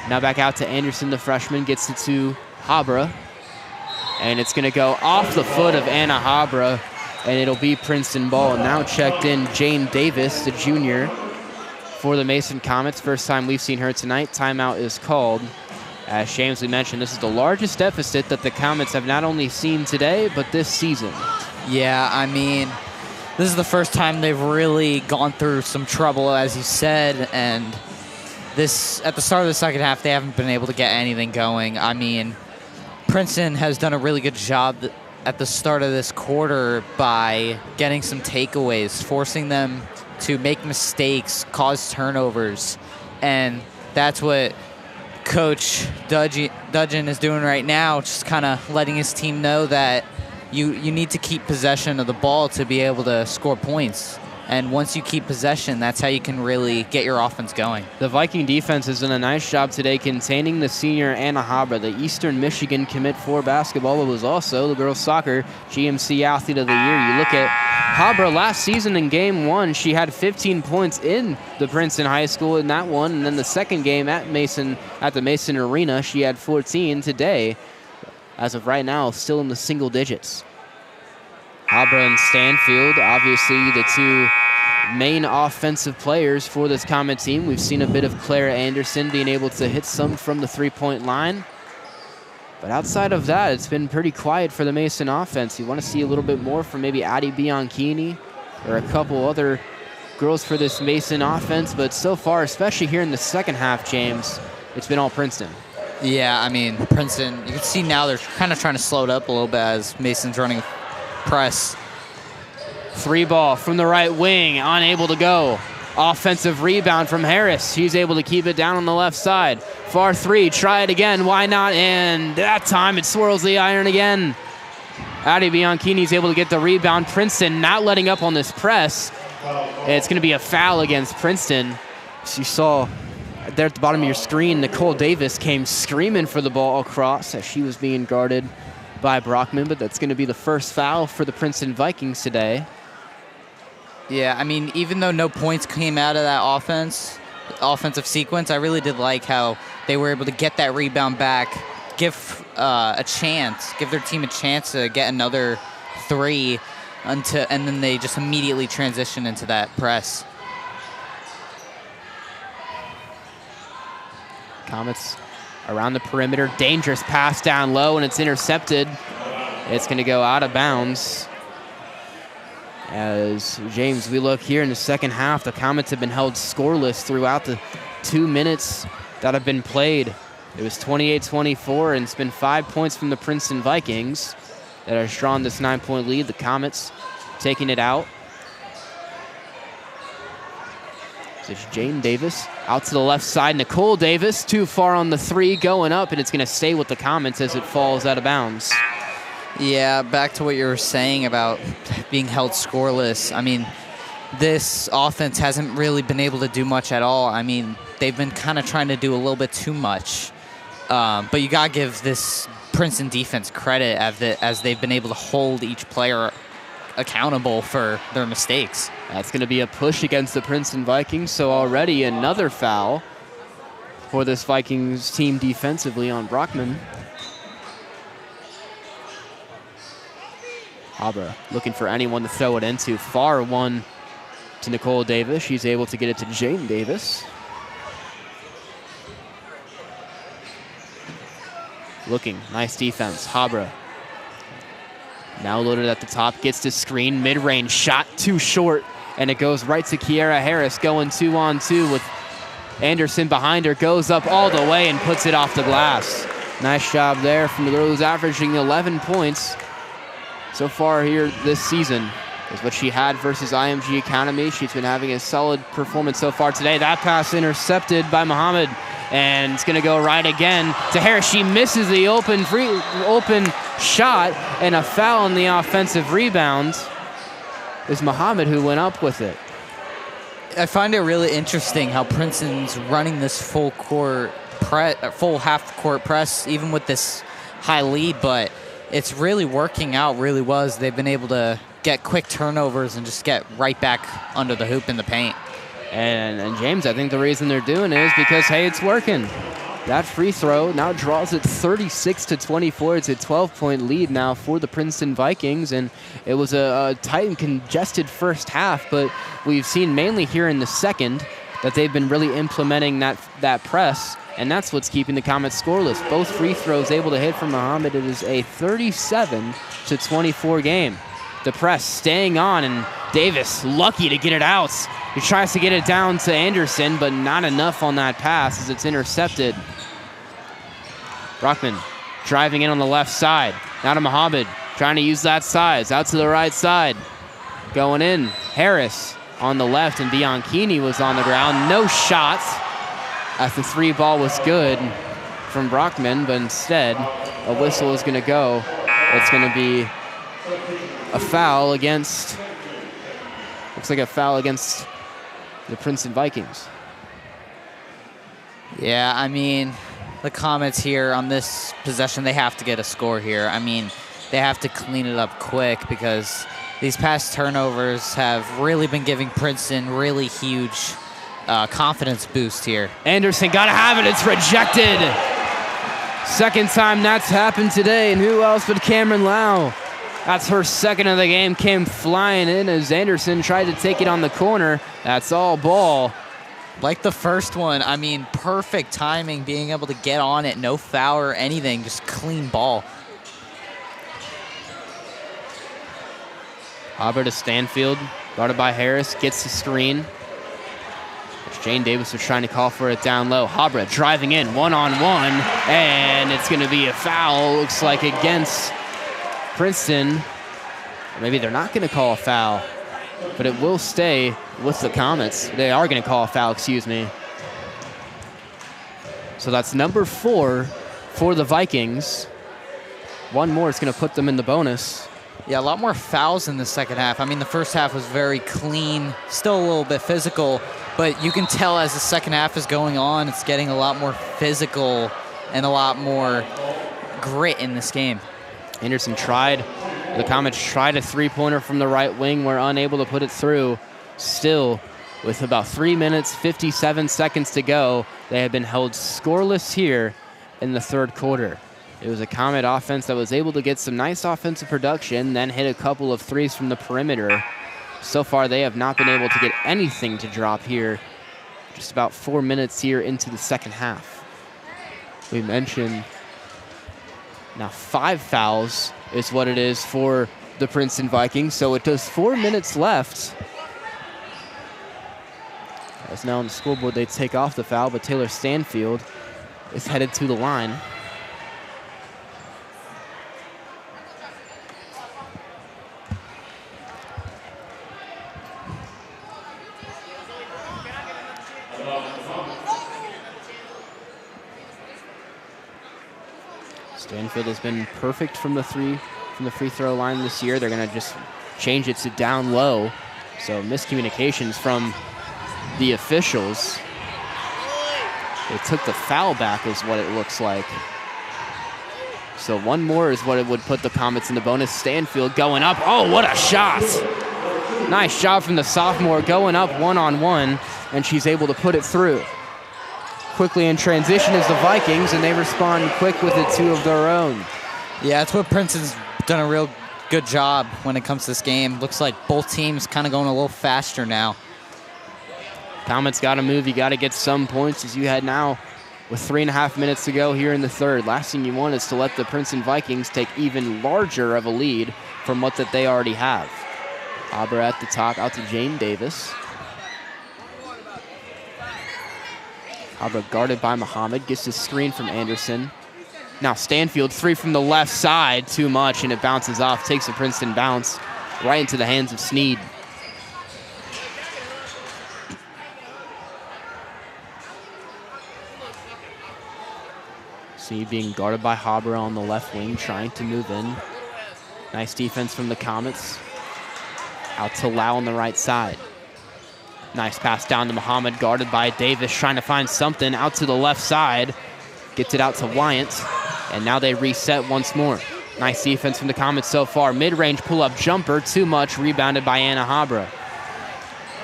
Now back out to Anderson, the freshman, gets it to Habra. And it's gonna go off the foot of Anna Habra, and it'll be Princeton ball. Now checked in Jane Davis, the junior, for the Mason Comets. First time we've seen her tonight. Timeout is called. As James, we mentioned, this is the largest deficit that the Comets have not only seen today, but this season. Yeah, I mean, this is the first time they've really gone through some trouble, as you said, and this at the start of the second half, they haven't been able to get anything going. I mean, Princeton has done a really good job at the start of this quarter by getting some takeaways, forcing them to make mistakes, cause turnovers, and that's what Coach Dudgeon is doing right now, just kind of letting his team know that you need to keep possession of the ball to be able to score points. And once you keep possession, that's how you can really get your offense going. The Viking defense has done a nice job today containing the senior Anna Habra, the Eastern Michigan commit for basketball, but was also the girls' soccer GMC Athlete of the Year. You look at Habra last season in Game 1, she had 15 points in the Princeton High School in that one, and then the second game at the Mason Arena, she had 14 today. As of right now, still in the single digits. Habra and Stanfield, obviously the two main offensive players for this Comet team. We've seen a bit of Clara Anderson being able to hit some from the three-point line. But outside of that, it's been pretty quiet for the Mason offense. You want to see a little bit more from maybe Addie Bianchini or a couple other girls for this Mason offense. But so far, especially here in the second half, James, it's been all Princeton. Yeah, I mean, Princeton, you can see now they're kind of trying to slow it up a little bit as Mason's running press. Three ball from the right wing, unable to go. Offensive rebound from Harris. She's able to keep it down on the left side. Far three, try it again, why not? And that time it swirls the iron again. Addie Bianchini's able to get the rebound. Princeton not letting up on this press. It's going to be a foul against Princeton. As you saw there at the bottom of your screen, Nicole Davis came screaming for the ball across as she was being guarded by Brockman, but that's going to be the first foul for the Princeton Vikings today. Yeah, I mean, even though no points came out of that offensive sequence, I really did like how they were able to get that rebound back, give their team a chance to get another three, and then they just immediately transition into that press. Comets around the perimeter, dangerous pass down low, and it's intercepted. It's going to go out of bounds. As James, we look here in the second half, the Comets have been held scoreless throughout the 2 minutes that have been played. It was 28-24, and it's been 5 points from the Princeton Vikings that has drawn this 9-point lead. The Comets taking it out. It's Jane Davis out to the left side. Nicole Davis too far on the three, going up, and it's going to stay with the Comets as it falls out of bounds. Yeah, back to what you were saying about being held scoreless. I mean, this offense hasn't really been able to do much at all. I mean, they've been kind of trying to do a little bit too much. But you got to give this Princeton defense credit as they've been able to hold each player accountable for their mistakes. That's going to be a push against the Princeton Vikings, so already another foul for this Vikings team defensively on Brockman. Habra looking for anyone to throw it into. Far one to Nicole Davis. She's able to get it to Jane Davis. Looking, nice defense. Habra now loaded at the top, gets to screen, mid-range shot, too short, and it goes right to Kiera Harris, going 2-on-2 with Anderson behind her, goes up all the way and puts it off the glass. Nice job there from the girls, averaging 11 points so far here this season. Is what she had versus IMG Academy. She's been having a solid performance so far today. That pass intercepted by Muhammad, and it's going to go right again to Harris. She misses the open shot, and a foul on the offensive rebound. Is Muhammad who went up with it. I find it really interesting how Princeton's running this full half court press, even with this high lead, but it's really working out really well as they've been able to get quick turnovers and just get right back under the hoop in the paint. And James, I think the reason they're doing it is because, hey, it's working. That free throw now draws it 36-24. It's a 12-point lead now for the Princeton Vikings, and it was a tight and congested first half, but we've seen mainly here in the second that they've been really implementing that press, and that's what's keeping the Comets scoreless. Both free throws able to hit from Muhammad. It is a 37-24 game. The press staying on, and Davis lucky to get it out. He tries to get it down to Anderson, but not enough on that pass as it's intercepted. Brockman driving in on the left side. Now to Muhammad, trying to use that size. Out to the right side. Going in. Harris on the left, and Bianchini was on the ground. No shots, as the 3 ball was good from Brockman, but instead a whistle is going to go. It's going to be a foul against, looks like a foul against the Princeton Vikings. Yeah, I mean, the Comets here on this possession, they have to get a score here. I mean, they have to clean it up quick because these past turnovers have really been giving Princeton really huge confidence boost here. Anderson got to have it. It's rejected. Second time that's happened today, and who else but Cameron Lau? That's her second of the game, came flying in as Anderson tried to take it on the corner. That's all ball. Like the first one, I mean, perfect timing, being able to get on it, no foul or anything, just clean ball. Haber to Stanfield, guarded by Harris, gets the screen. Jane Davis was trying to call for it down low. Haber driving in, one-on-one, and it's going to be a foul, looks like, against Princeton. Maybe they're not going to call a foul, but it will stay with the Comets. They are going to call a foul, excuse me. So that's number 4 for the Vikings. One more is going to put them in the bonus. Yeah, a lot more fouls in the second half. I mean, the first half was very clean, still a little bit physical, but you can tell as the second half is going on, it's getting a lot more physical and a lot more grit in this game. Anderson tried, the Comets tried a 3-pointer from the right wing, were unable to put it through. Still, with about 3 minutes, 57 seconds to go, they have been held scoreless here in the third quarter. It was a Comet offense that was able to get some nice offensive production, then hit a couple of threes from the perimeter. So far, they have not been able to get anything to drop here. Just about 4 minutes here into the second half. We mentioned now 5 fouls is what it is for the Princeton Vikings. So it does 4 minutes left. As now on the scoreboard, they take off the foul, but Taylor Stanfield is headed to the line. Stanfield has been perfect from the free throw line this year. They're going to just change it to down low. So miscommunications from the officials. They took the foul back is what it looks like. So one more is what it would put the Comets in the bonus. Stanfield going up. Oh, what a shot. Nice job from the sophomore going up one-on-one, and she's able to put it through. Quickly in transition is the Vikings, and they respond quick with it, 2 of their own. Yeah, that's what Princeton's done a real good job when it comes to this game. Looks like both teams kind of going a little faster now. Comets got to move. You got to get some points as you had now with 3.5 minutes to go here in the third. Last thing you want is to let the Princeton Vikings take even larger of a lead from what that they already have. Haber at the top, out to Jane Davis. Haber guarded by Muhammad, gets the screen from Anderson. Now Stanfield, 3 from the left side, too much, and it bounces off, takes a Princeton bounce right into the hands of Sneed. Sneed being guarded by Haber on the left wing, trying to move in. Nice defense from the Comets. Out to Lau on the right side. Nice pass down to Muhammad, guarded by Davis, trying to find something out to the left side. Gets it out to Wyant, and now they reset once more. Nice defense from the Comets so far. Mid-range pull-up jumper, too much, rebounded by Anna Haber.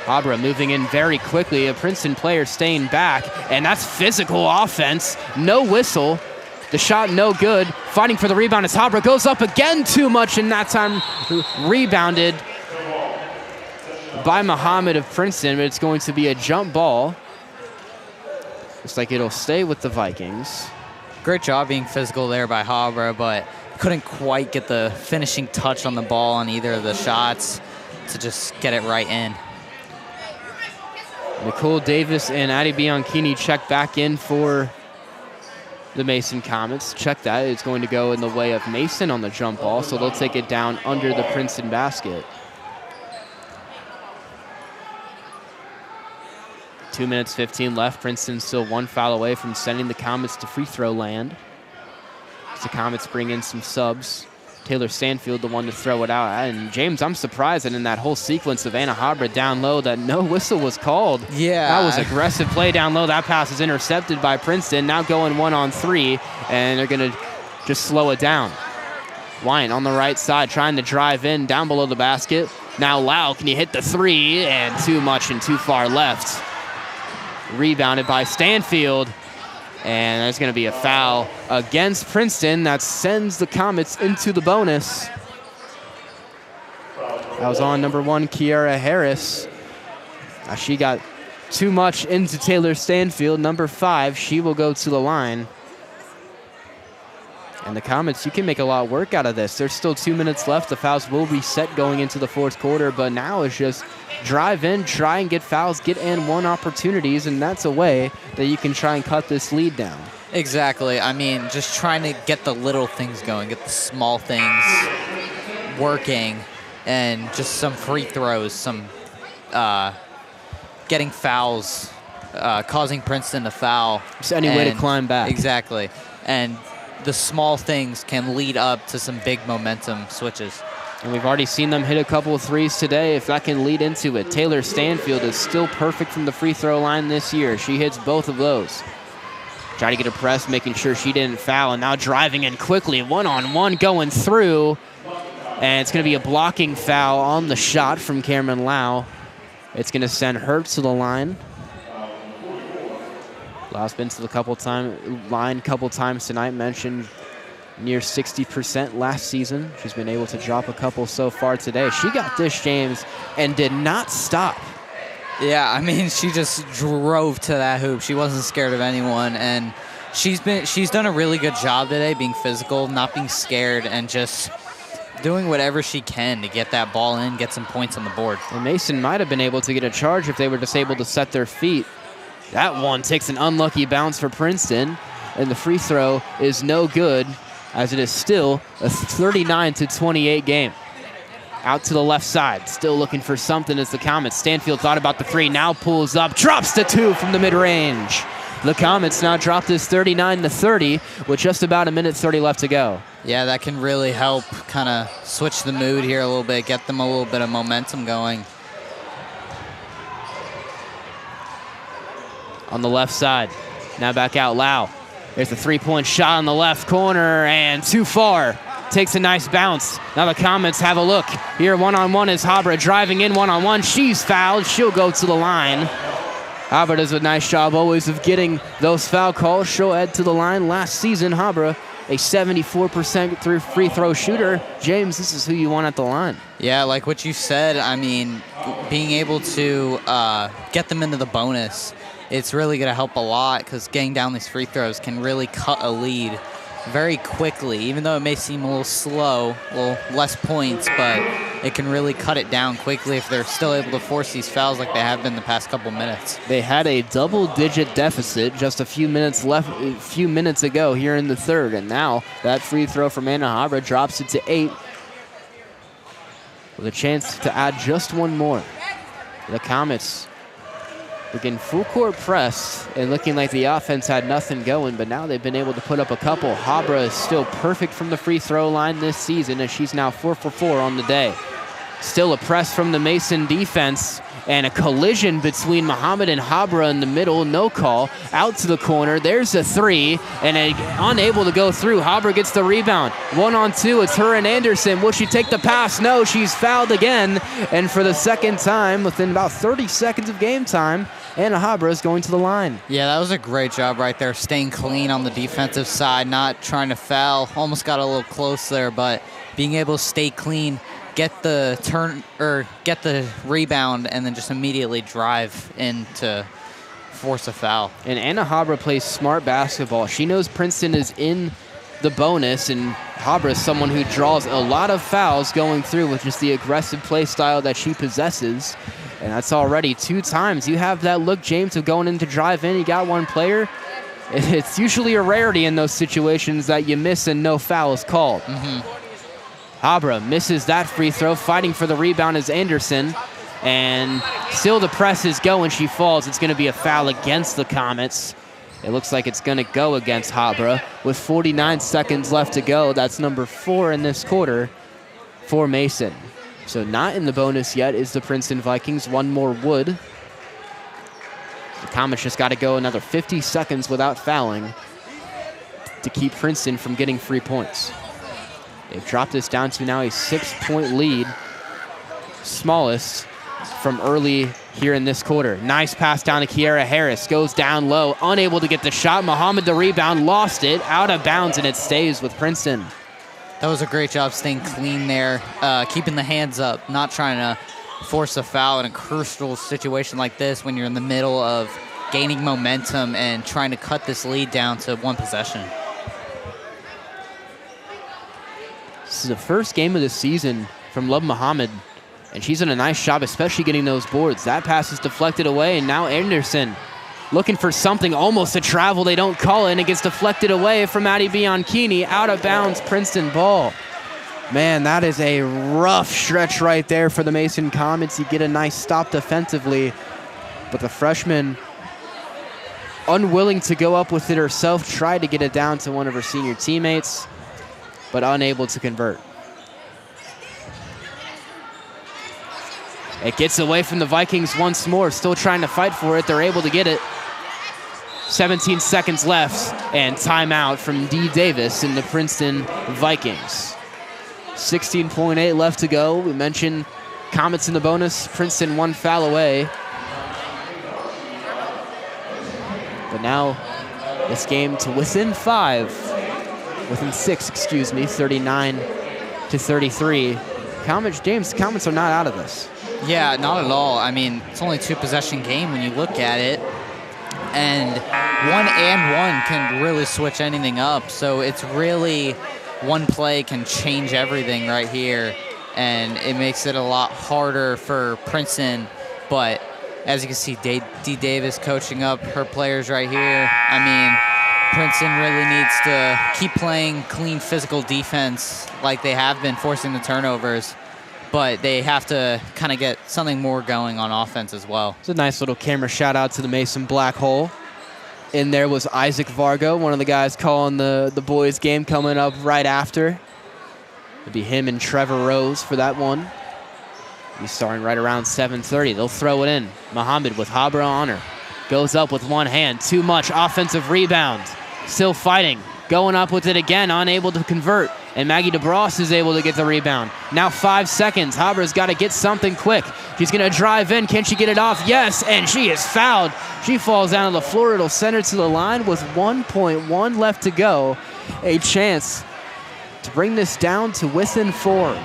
Haber moving in very quickly, a Princeton player staying back, and that's physical offense. No whistle. The shot no good. Fighting for the rebound as Haber goes up again, too much, and that time rebounded by Muhammad of Princeton, but it's going to be a jump ball Looks like it'll stay with the Vikings. Great job being physical there by Habra, but couldn't quite get the finishing touch on the ball on either of the shots to just get it right in. Nicole Davis and Addie Bianchini check back in for the Mason Comets. Check that. It's going to go in the way of Mason on the jump ball, so they'll take it down under the Princeton basket. 2 minutes, 15 left. Princeton still one foul away from sending the Comets to free throw land. As the Comets bring in some subs. Taylor Stanfield, the one to throw it out. And James, I'm surprised that in that whole sequence of Anna Habra down low that no whistle was called. Yeah. That was aggressive play down low. That pass is intercepted by Princeton. Now going 1-on-3, and they're going to just slow it down. Wyant on the right side trying to drive in down below the basket. Now Lau, can you hit the three? And too much and too far left. Rebounded by Stanfield. And there's going to be a foul against Princeton that sends the Comets into the bonus. That was on number 1, Kiara Harris. She got too much into Taylor Stanfield. Number 5, she will go to the line. And the Comets, you can make a lot of work out of this. There's still 2 minutes left. The fouls will be set going into the fourth quarter, but now it's just drive in, try and get fouls, get and one opportunities, and that's a way that you can try and cut this lead down. Exactly. I mean, just trying to get the little things going, get the small things working, and just some free throws, some getting fouls, causing Princeton to foul. Just any way to climb back. Exactly. And the small things can lead up to some big momentum switches. And we've already seen them hit a couple of threes today, if that can lead into it. Taylor Stanfield is still perfect from the free throw line this year. She hits both of those. Try to get a press, making sure she didn't foul, and now driving in quickly. One-on-one going through, and it's going to be a blocking foul on the shot from Cameron Lau. It's going to send her to the line. Lau's been to the line a couple times tonight, mentioned near 60% last season. She's been able to drop a couple so far today. She got this, James, and did not stop. Yeah, I mean, she just drove to that hoop. She wasn't scared of anyone, and she's done a really good job today being physical, not being scared, and just doing whatever she can to get that ball in, get some points on the board. And Mason might have been able to get a charge if they were just able to set their feet. That one takes an unlucky bounce for Princeton, and the free throw is no good, as it is still a 39-28 game. Out to the left side, still looking for something as the Comets. Stanfield thought about the three, now pulls up, drops the 2 from the mid-range. The Comets now drop this 39-30 with just about 1:30 left to go. Yeah, that can really help kind of switch the mood here a little bit, get them a little bit of momentum going. On the left side, now back out Lau. There's a three-point shot on the left corner, and too far. Takes a nice bounce. Now the Comets have a look. Here, one-on-one is Habra driving in one-on-one. She's fouled. She'll go to the line. Habra does a nice job always of getting those foul calls. She'll head to the line. Last season, Habra, a 74% through free throw shooter. James, this is who you want at the line. Yeah, like what you said, I mean, being able to get them into the bonus, it's really going to help a lot, because getting down these free throws can really cut a lead very quickly, even though it may seem a little slow, a little less points, but it can really cut it down quickly if they're still able to force these fouls like they have been the past couple minutes. They had a double-digit deficit just a few minutes ago here in the third, and now that free throw from Anna Habra drops it to 8 with a chance to add just one more. The Comets again, full court press and looking like the offense had nothing going, but now they've been able to put up a couple. Habra is still perfect from the free throw line this season, and she's now 4 for 4 on the day. Still a press from the Mason defense, and a collision between Muhammad and Habra in the middle. No call. Out to the corner. There's a three, and unable to go through. Habra gets the rebound. 1-on-2. It's her and Anderson. Will she take the pass? No, she's fouled again. And for the second time, within about 30 seconds of game time, Anna Habra is going to the line. Yeah, that was a great job right there, staying clean on the defensive side, not trying to foul. Almost got a little close there, but being able to stay clean, get the turn or get the rebound, and then just immediately drive into force a foul. And Anna Habra plays smart basketball. She knows Princeton is in the bonus, and Habra is someone who draws a lot of fouls going through with just the aggressive play style that she possesses. And that's already 2 times. You have that look, James, of going in to drive in. You got one player. It's usually a rarity in those situations that you miss and no foul is called. Habra misses that free throw. Fighting for the rebound is Anderson. And still the press is going. She falls. It's going to be a foul against the Comets. It looks like it's going to go against Habra. With 49 seconds left to go, that's number 4 in this quarter for Mason. So not in the bonus yet is the Princeton Vikings. One more would. The Comets just got to go another 50 seconds without fouling to keep Princeton from getting free points. They've dropped this down to now a 6-point lead. Smallest from early here in this quarter. Nice pass down to Kiara Harris. Goes down low, unable to get the shot. Muhammad the rebound, lost it, out of bounds, and it stays with Princeton. That was a great job staying clean there, keeping the hands up, not trying to force a foul in a crucial situation like this when you're in the middle of gaining momentum and trying to cut this lead down to 1 possession. This is the first game of the season from Love Muhammad, and she's done a nice job, especially getting those boards. That pass is deflected away, and now Anderson looking for something, almost a travel. They don't call it, and it gets deflected away from Addie Bianchini. Out of bounds, Princeton ball. Man, that is a rough stretch right there for the Mason Comets. You get a nice stop defensively, but the freshman, unwilling to go up with it herself, tried to get it down to one of her senior teammates, but unable to convert. It gets away from the Vikings once more, still trying to fight for it. They're able to get it. 17 seconds left, and timeout from Dee Davis and the Princeton Vikings. 16.8 left to go. We mentioned Comets in the bonus. Princeton 1 foul away. But now this game to within 6, 39-33. Comets are not out of this. Yeah, not at all. I mean, it's only a 2-possession game when you look at it. And 1 can really switch anything up. So it's really one play can change everything right here. And it makes it a lot harder for Princeton. But as you can see, Dee Davis coaching up her players right here. I mean, Princeton really needs to keep playing clean physical defense like they have been, forcing the turnovers. But they have to kind of get something more going on offense as well. It's a nice little camera shout out to the Mason Black Hole. In there was Isaac Vargo, one of the guys calling the boys game coming up right after. It'll be him and Trevor Rose for that one. He's starting right around 7:30. They'll throw it in. Muhammad with Habra on her. Goes up with one hand. Too much offensive rebound. Still fighting. Going up with it again, unable to convert. And Maggie DeBross is able to get the rebound. Now 5 seconds. Habra's got to get something quick. She's going to drive in. Can she get it off? Yes, and she is fouled. She falls down on the floor. It'll send her to the line with 1.1 left to go. A chance to bring this down to within 4.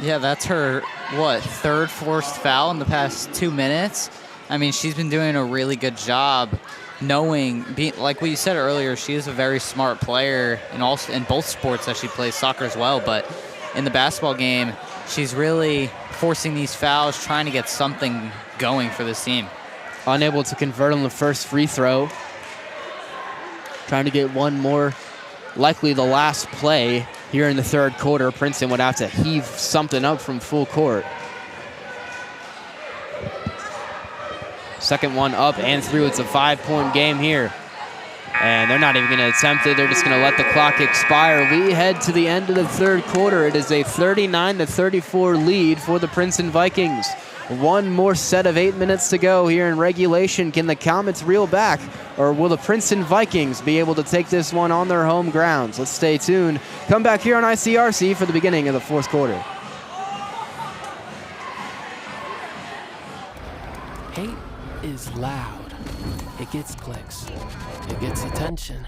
Yeah, that's her, third forced foul in the past 2 minutes? I mean, she's been doing a really good job knowing, like what you said earlier, she is a very smart player in both sports that she plays, soccer as well, but in the basketball game, she's really forcing these fouls, trying to get something going for this team. Unable to convert on the first free throw. Trying to get one more, likely the last play here in the third quarter. Princeton would have to heave something up from full court. Second one up and through. It's a 5-point game here. And they're not even going to attempt it. They're just going to let the clock expire. We head to the end of the third quarter. It is a 39-34 lead for the Princeton Vikings. One more set of 8 minutes to go here in regulation. Can the Comets reel back, or will the Princeton Vikings be able to take this one on their home grounds? Let's stay tuned. Come back here on ICRC for the beginning of the fourth quarter. Hate is loud. It gets clicks. It gets attention.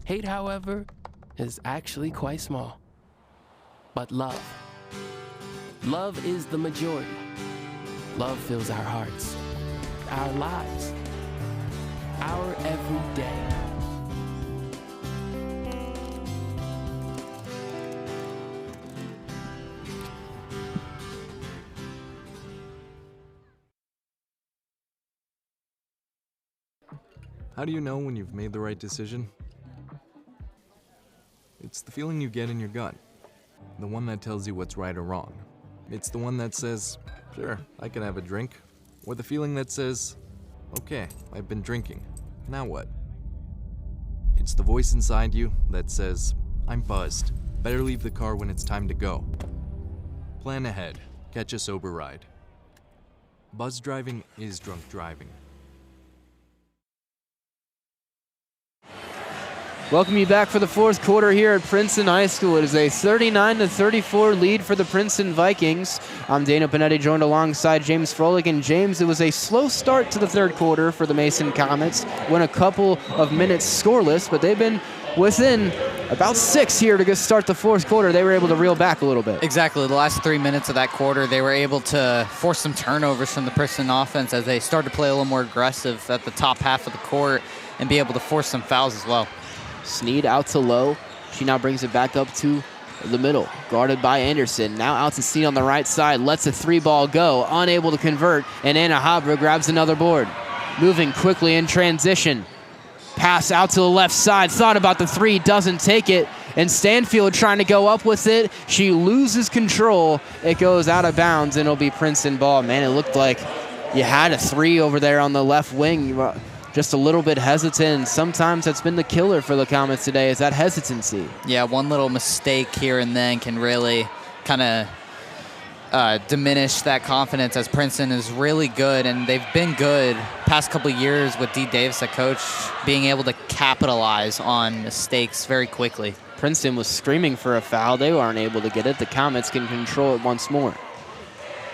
Hate, however, is actually quite small. But love is the majority. Love fills our hearts, our lives. our every day. How do you know when you've made the right decision? It's the feeling you get in your gut. The one that tells you what's right or wrong. It's the one that says, sure, I can have a drink. Or the feeling that says, okay, I've been drinking. Now what? It's the voice inside you that says, I'm buzzed. Better leave the car when it's time to go. Plan ahead. Catch a sober ride. Buzz driving is drunk driving. Welcome you back for the fourth quarter here at Princeton High School. It is a 39-34 lead for the Princeton Vikings. I'm Dana Panetti, joined alongside James Froelich. And James, it was a slow start to the third quarter for the Mason Comets. Went a couple of minutes scoreless, but they've been within about 6 here to start the fourth quarter. They were able to reel back a little bit. Exactly. The last 3 minutes of that quarter, they were able to force some turnovers from the Princeton offense as they started to play a little more aggressive at the top half of the court and be able to force some fouls as well. Sneed out to low. She now brings it back up to the middle, guarded by Anderson. Now out to Sneed on the right side, lets a three ball go, unable to convert, and Anna Habra grabs another board. Moving quickly in transition. Pass out to the left side, thought about the three, doesn't take it, and Stanfield trying to go up with it. She loses control. It goes out of bounds, and it'll be Princeton ball. Man, it looked like you had a three over there on the left wing. Just a little bit hesitant. Sometimes that's been the killer for the Comets today, is that hesitancy. Yeah, one little mistake here and then can really kind of diminish that confidence, as Princeton is really good, and they've been good past couple of years with Dee Davis, at coach, being able to capitalize on mistakes very quickly. Princeton was screaming for a foul. They weren't able to get it. The Comets can control it once more.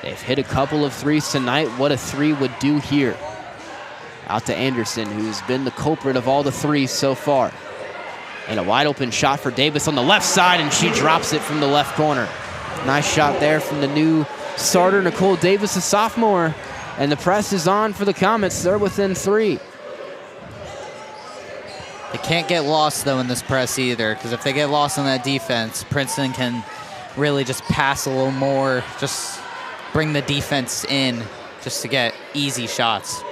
They've hit a couple of threes tonight. What a three would do here. Out to Anderson, who's been the culprit of all the threes so far. And a wide open shot for Davis on the left side, and she drops it from the left corner. Nice shot there from the new starter, Nicole Davis, a sophomore. And the press is on for the Comets. They're within three. They can't get lost, though, in this press either, because if they get lost on that defense, Princeton can really just pass a little more, just bring the defense in just to get easy shots.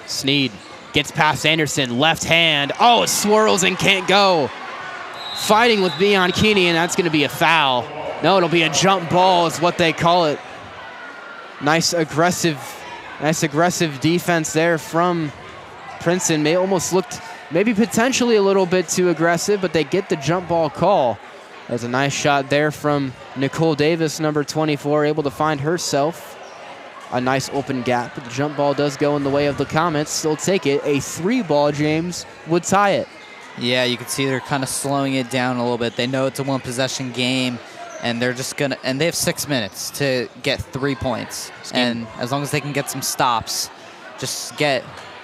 Sneed gets past Anderson, left hand. Oh, it swirls and can't go. Fighting with Bianchini, and that's going to be a foul. No, it'll be a jump ball is what they call it. Nice aggressive defense there from Princeton. They almost looked maybe potentially a little bit too aggressive, but they get the jump ball call. There's a nice shot there from Nicole Davis, number 24, able to find herself a nice open gap, but the jump ball does go in the way of the Comets. They'll take it. A three ball, James, would tie it. Yeah, you can see they're kind of slowing it down a little bit. They know it's a one possession game, and they're just gonna, and they have 6 minutes to get 3 points. And as long as they can get some stops, just get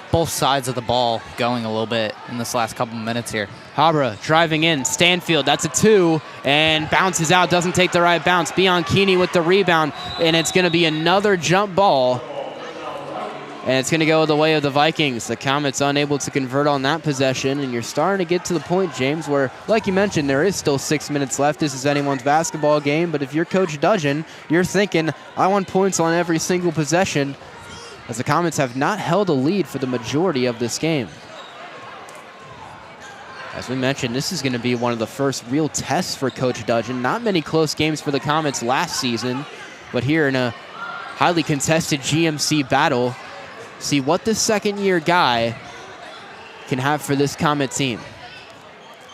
both sides of the ball going a little bit in this last couple of minutes here. Habra driving in, Stanfield, that's a two, and bounces out, doesn't take the right bounce. Bianchini with the rebound, and it's going to be another jump ball, and it's going to go the way of the Vikings. The Comets unable to convert on that possession, and you're starting to get to the point, James, where, like you mentioned, there is still 6 minutes left. This is anyone's basketball game, but if you're Coach Dudgeon, you're thinking, I want points on every single possession, as the Comets have not held a lead for the majority of this game. As we mentioned, this is going to be one of the first real tests for Coach Dudgeon. Not many close games for the Comets last season, but here in a highly contested GMC battle, see what this second-year guy can have for this Comet team.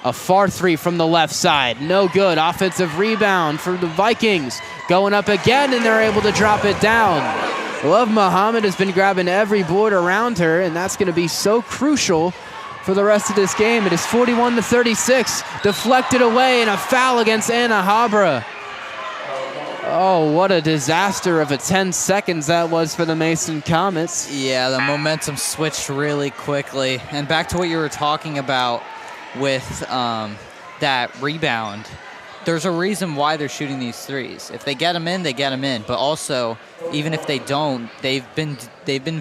A far three from the left side, no good. Offensive rebound for the Vikings. Going up again, and they're able to drop it down. Love Muhammad has been grabbing every board around her, and that's going to be so crucial for the rest of this game. It is 41-36, deflected away, and a foul against Anna Habra. Oh, what a disaster of a 10 seconds that was for the Mason Comets. Yeah, the momentum switched really quickly. And back to what you were talking about with that rebound. there's a reason why they're shooting these threes. If they get them in, they get them in. But also, even if they don't, they've been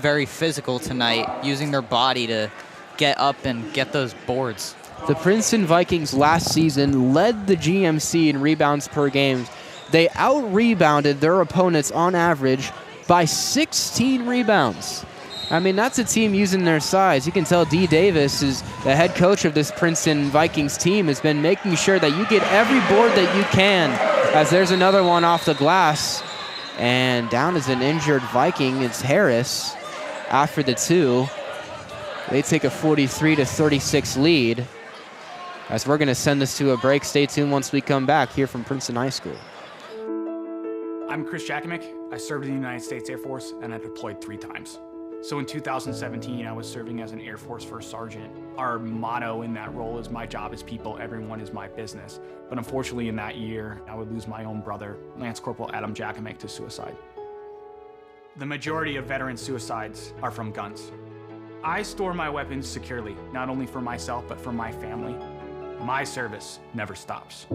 very physical tonight, using their body to get up and get those boards. The Princeton Vikings last season led the GMC in rebounds per game. They out-rebounded their opponents on average by 16 rebounds. I mean, that's a team using their size. You can tell D. Davis, is the head coach of this Princeton Vikings team, has been making sure that you get every board that you can, as there's another one off the glass. And down is an injured Viking. It's Harris after the two. They take a 43-36 lead. As we're going to send this to a break. Stay tuned once we come back here from Princeton High School. I'm Chris Jakimick. I served in the United States Air Force, and I deployed 3 times. So in 2017, I was serving as an Air Force First Sergeant. Our motto in that role is, my job is people, everyone is my business. But unfortunately in that year, I would lose my own brother, Lance Corporal Adam Jakimick, to suicide. The majority of veteran suicides are from guns. I store my weapons securely, not only for myself, but for my family. My service never stops.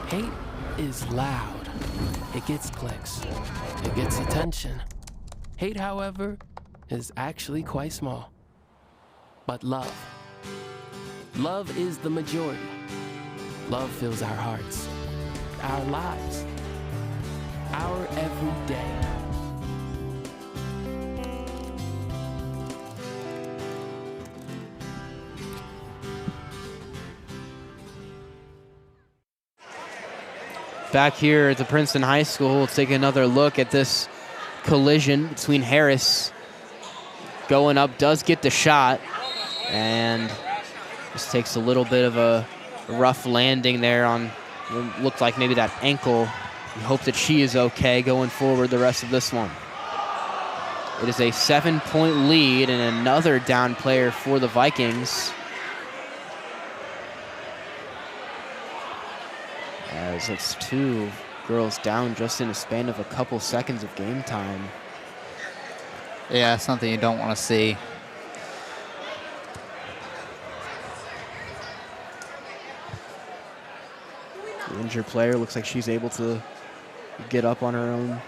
Hate is loud. It gets clicks. It gets attention. Hate, however, is actually quite small. But love is the majority. Love fills our hearts, our lives, our every day. Back here at the Princeton High School, we'll take another look at this collision between Harris. Going up, does get the shot, and just takes a little bit of a rough landing there on what looked like maybe that ankle. We hope that she is okay going forward the rest of this one. It is a 7-point lead and another down player for the Vikings. As it's 2 girls down just in a span of a couple seconds of game time. Yeah, something you don't want to see. The injured player looks like she's able to get up on her own.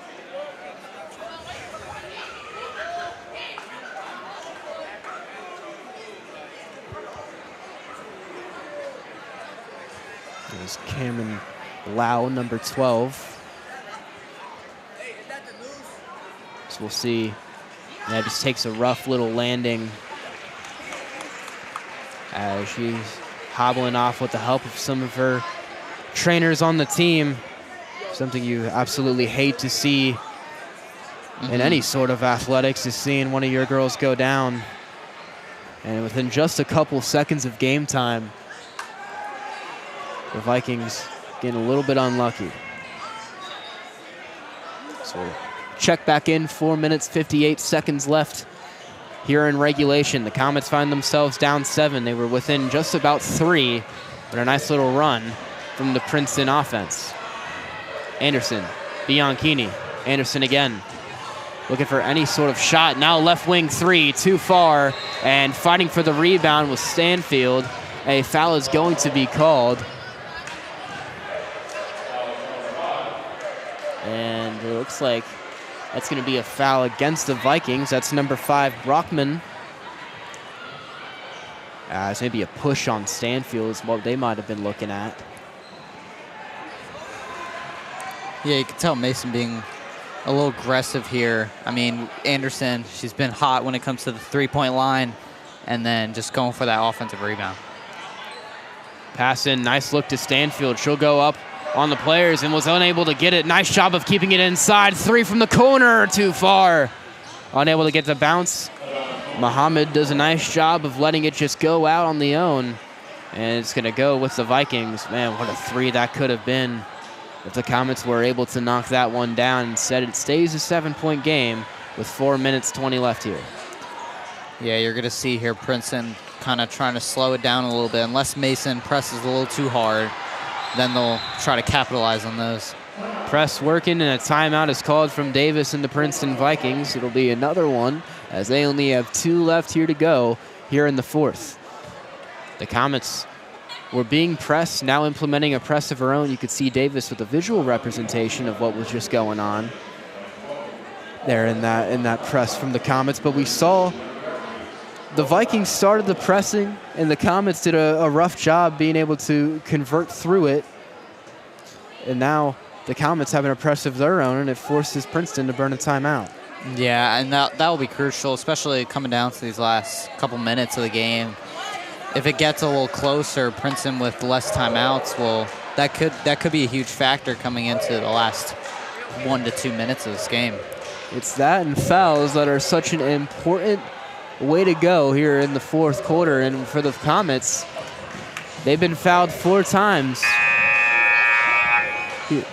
There's Cameron Lau, number 12. So we'll see. That just takes a rough little landing as she's hobbling off with the help of some of her trainers on the team. Something you absolutely hate to see in any sort of athletics, is seeing one of your girls go down. And within just a couple seconds of game time, the Vikings getting a little bit unlucky. So we'll check back in, 4 minutes, 58 seconds left here in regulation. The Comets find themselves down 7. They were within just about 3, but a nice little run from the Princeton offense. Anderson, Bianchini, Anderson again. Looking for any sort of shot. Now left wing 3, too far, and fighting for the rebound with Stanfield. A foul is going to be called. And it looks like that's going to be a foul against the Vikings. That's number 5, Brockman. It's maybe a push on Stanfield is what they might have been looking at. Yeah, you can tell Mason being a little aggressive here. I mean, Anderson, she's been hot when it comes to the 3-point line, and then just going for that offensive rebound. Pass in, nice look to Stanfield. She'll go up on the players and was unable to get it. Nice job of keeping it inside. 3 from the corner, too far. Unable to get the bounce. Muhammad does a nice job of letting it just go out on the own. And it's going to go with the Vikings. Man, what a 3 that could have been if the Comets were able to knock that one down. Instead, it stays a 7-point game with 4 minutes, 20 left here. Yeah, you're going to see here Princeton kind of trying to slow it down a little bit. Unless Mason presses a little too hard, then they'll try to capitalize on those. Press working, and a timeout is called from Davis and the Princeton Vikings. It'll be another one as they only have 2 left here to go here in the 4th. The Comets were being pressed, now implementing a press of her own. You could see Davis with a visual representation of what was just going on there in that press from the Comets. But we saw the Vikings started the pressing, and the Comets did a rough job being able to convert through it. And now the Comets have a press of their own, and it forces Princeton to burn a timeout. Yeah, and that will be crucial, especially coming down to these last couple minutes of the game. If it gets a little closer, Princeton with less timeouts, well, that could be a huge factor coming into the last 1 to 2 minutes of this game. It's that and fouls that are such an important way to go here in the 4th quarter. And for the Comets, they've been fouled 4 times.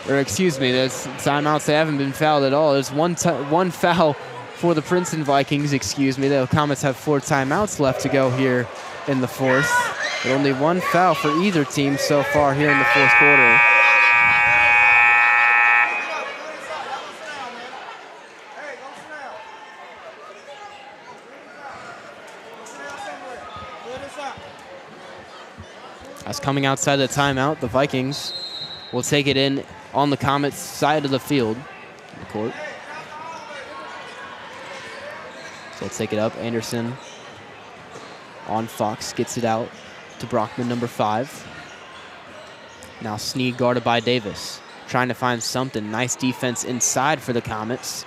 Or excuse me, there's timeouts. They haven't been fouled at all. There's one foul for the Princeton Vikings, excuse me. The Comets have 4 timeouts left to go here in the 4th. But only 1 foul for either team so far here in the 4th quarter. As coming outside the timeout, the Vikings will take it in on the Comets' side of the field, the court. So let's take it up. Anderson on Fox, gets it out to Brockman, number 5. Now Sneed guarded by Davis, trying to find something. Nice defense inside for the Comets.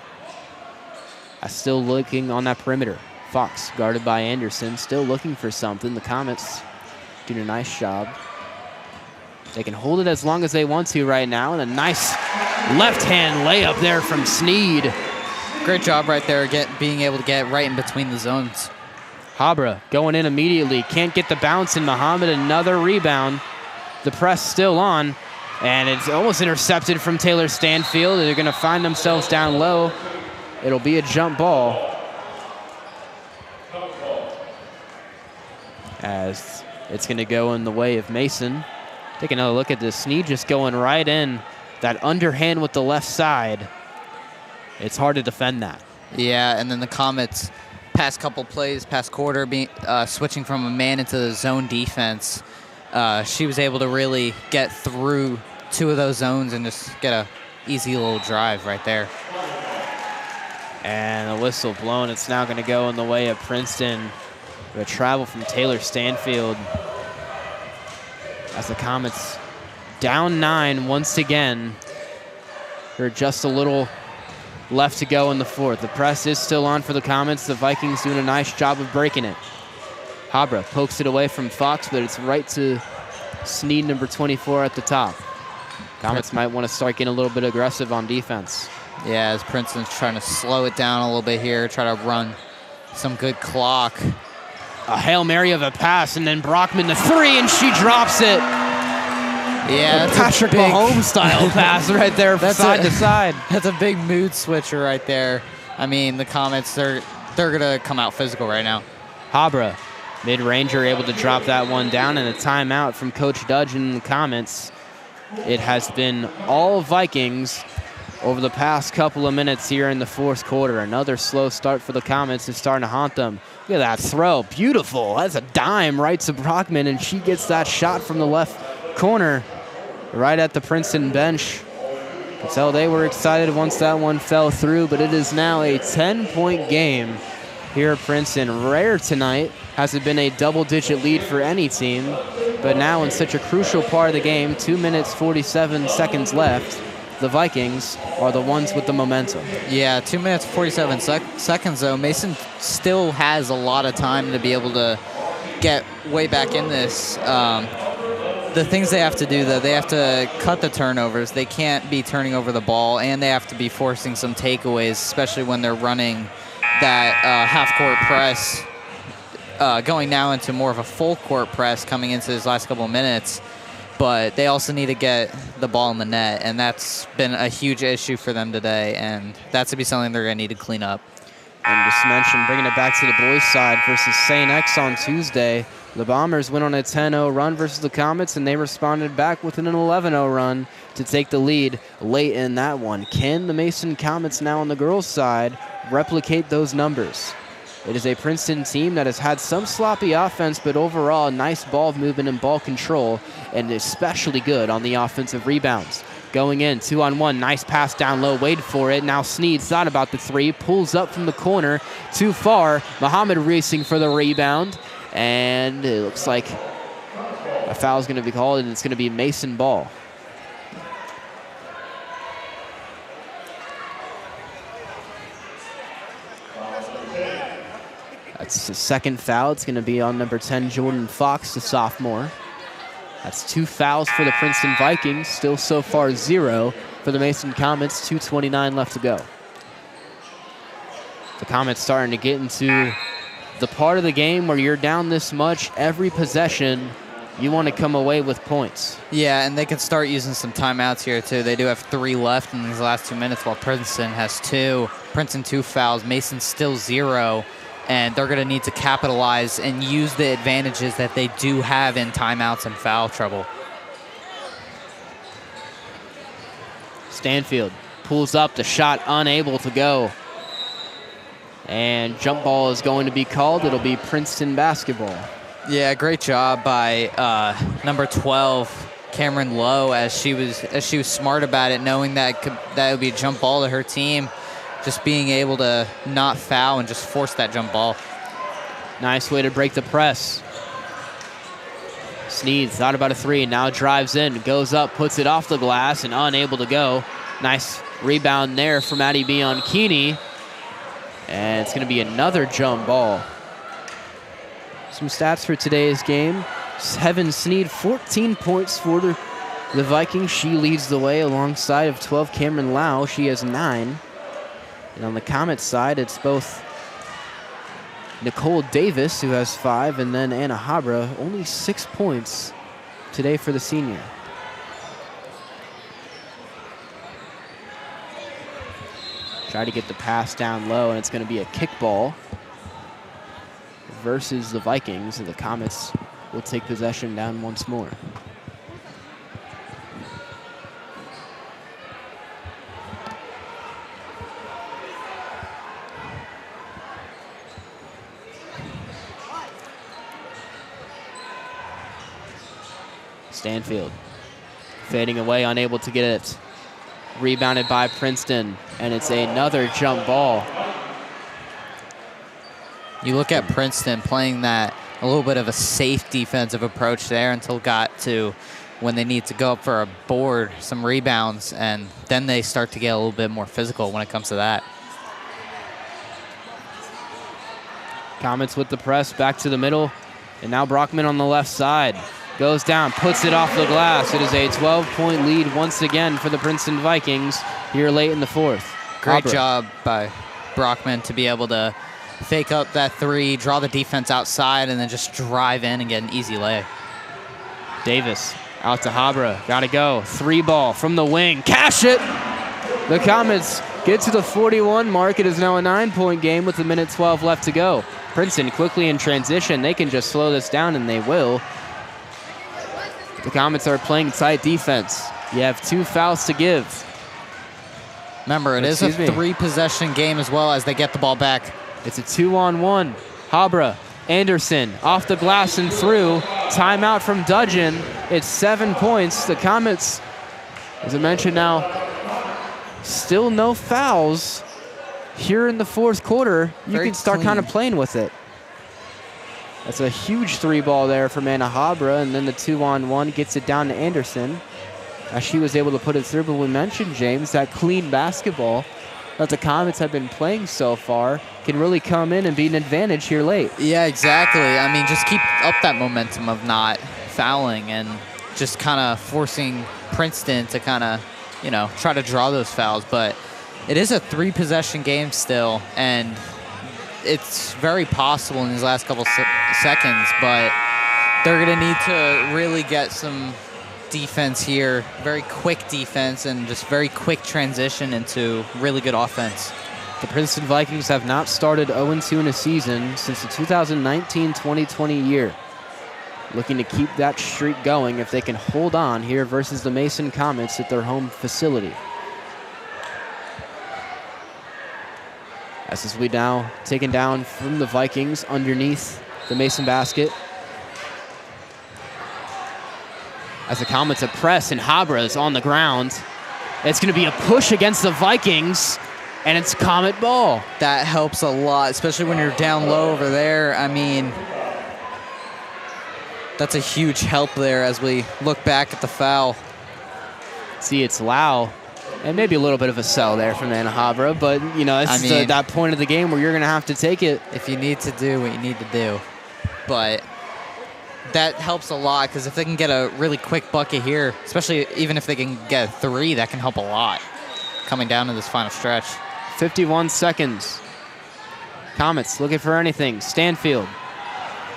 Still looking on that perimeter. Fox guarded by Anderson, still looking for something. The Comets doing a nice job. They can hold it as long as they want to right now, and a nice left-hand layup there from Sneed. Great job right there, being able to get right in between the zones. Habra going in immediately, can't get the bounce, and Muhammad another rebound. The press still on, and it's almost intercepted from Taylor Stanfield. They're going to find themselves down low. It'll be a jump ball, as it's going to go in the way of Mason. Take another look at this. Sneed just going right in. That underhand with the left side. It's hard to defend that. Yeah, and then the Comets, past couple plays, past quarter, switching from a man into the zone defense. She was able to really get through 2 of those zones and just get a easy little drive right there. And a whistle blown. It's now going to go in the way of Princeton. A travel from Taylor Stanfield. As the Comets down 9 once again. They're just a little left to go in the 4th. The press is still on for the Comets. The Vikings doing a nice job of breaking it. Habra pokes it away from Fox, but it's right to Sneed, number 24 at the top. Comets might want to start getting a little bit aggressive on defense. Yeah, as Princeton's trying to slow it down a little bit here, try to run some good clock. A Hail Mary of a pass, and then Brockman the 3, and she drops it. Yeah, that's Patrick Mahomes style pass right there, side to side. That's a big mood switcher right there. I mean, the Comets, they're gonna come out physical right now. Habra, mid-ranger, able to drop that one down, and a timeout from Coach Dudge in the Comets. It has been all Vikings over the past couple of minutes here in the 4th quarter. Another slow start for the Comets is starting to haunt them. Look at that throw, beautiful. That's a dime right to Brockman, and she gets that shot from the left corner right at the Princeton bench. You can tell they were excited once that one fell through, but it is now a 10-point game here at Princeton. Rare tonight has it been a double-digit lead for any team, but now in such a crucial part of the game, 2 minutes, 47 seconds left, the Vikings are the ones with the momentum. Yeah, 2 minutes, 47 seconds, though. Mason still has a lot of time to be able to get way back in this. The things they have to do, though, they have to cut the turnovers. They can't be turning over the ball, and they have to be forcing some takeaways, especially when they're running that half-court press, going now into more of a full-court press coming into this last couple of minutes. But they also need to get the ball in the net, and that's been a huge issue for them today, and that's to be something they're going to need to clean up. And just mention, bringing it back to the boys' side versus St. X on Tuesday, the Bombers went on a 10-0 run versus the Comets, and they responded back with an 11-0 run to take the lead late in that one. Can the Mason Comets now on the girls' side replicate those numbers? It is a Princeton team that has had some sloppy offense, but overall nice ball movement and ball control, and especially good on the offensive rebounds. Going in, 2-on-1, nice pass down low, waited for it. Now Sneed thought about the three, pulls up from the corner, too far. Muhammad racing for the rebound, and it looks like a foul is going to be called, and it's going to be Mason ball. That's the second foul. It's going to be on number 10, Jordan Fox, the sophomore. That's 2 fouls for the Princeton Vikings. Still so far 0 for the Mason Comets. 2:29 left to go. The Comets starting to get into the part of the game where you're down this much. Every possession, you want to come away with points. Yeah, and they can start using some timeouts here, too. They do have 3 left in these last 2 minutes, while Princeton has 2. Princeton 2 fouls. Mason still 0. And they're going to need to capitalize and use the advantages that they do have in timeouts and foul trouble. Stanfield pulls up, the shot unable to go. And jump ball is going to be called. It'll be Princeton basketball. Yeah, great job by number 12, Cameron Lowe, as she was smart about it, knowing that that would be a jump ball to her team. Just being able to not foul and just force that jump ball. Nice way to break the press. Sneed thought about a three, now drives in, goes up, puts it off the glass, and unable to go. Nice rebound there from Addie Bianchini. And it's going to be another jump ball. Some stats for today's game. Heaven Sneed, 14 points for the Vikings. She leads the way alongside of 12 Cameron Lau. She has 9. And on the Comets side, it's both Nicole Davis, who has 5, and then Anna Habra, only 6 points today for the senior. Try to get the pass down low, and it's going to be a kickball versus the Vikings, and the Comets will take possession down once more. Stanfield fading away, unable to get it. Rebounded by Princeton, and it's another jump ball. You look at Princeton playing that a little bit of a safe defensive approach there until got to when they need to go up for a board, some rebounds, and then they start to get a little bit more physical when it comes to that. Comets with the press, back to the middle, and now Brockman on the left side. Goes down, puts it off the glass. It is a 12-point lead once again for the Princeton Vikings here late in the fourth. Great job by Brockman to be able to fake up that three, draw the defense outside, and then just drive in and get an easy lay. Davis out to Habra. Got to go. 3 ball from the wing. Cash it! The Comets get to the 41 mark. It is now a 9-point game with 1:12 left to go. Princeton quickly in transition. They can just slow this down, and they will. The Comets are playing tight defense. You have 2 fouls to give. Remember, it is a 3-possession game as well as they get the ball back. It's a 2-on-1. Habra, Anderson, off the glass and through. Timeout from Dudgeon. It's 7 points. The Comets, as I mentioned now, still no fouls. Here in the fourth quarter, you can start kind of playing with it. That's a huge 3 ball there from Anna Habra, and then the 2-on-1 gets it down to Anderson. She was able to put it through, but we mentioned, James, that clean basketball that the Comets have been playing so far can really come in and be an advantage here late. Yeah, exactly. I mean, just keep up that momentum of not fouling and just kind of forcing Princeton to kind of, you know, try to draw those fouls. But it is a 3-possession game still, and it's very possible in these last couple seconds, but they're going to need to really get some defense here, very quick defense, and just very quick transition into really good offense. The Princeton Vikings have not started 0-2 in a season since the 2019-2020 year. Looking to keep that streak going if they can hold on here versus the Mason Comets at their home facility. As this will be now taken down from the Vikings underneath the Mason basket. As the Comets a press and Habra is on the ground. It's going to be a push against the Vikings, and it's Comet ball. That helps a lot, especially when you're down low over there. I mean, that's a huge help there as we look back at the foul. See, it's Lau, and maybe a little bit of a sell there from Anna Habra, but, you know, it's that point of the game where you're going to have to take it. If you need to do what you need to do. But that helps a lot, because if they can get a really quick bucket here, especially even if they can get a 3, that can help a lot coming down to this final stretch. 51 seconds. Comets looking for anything. Stanfield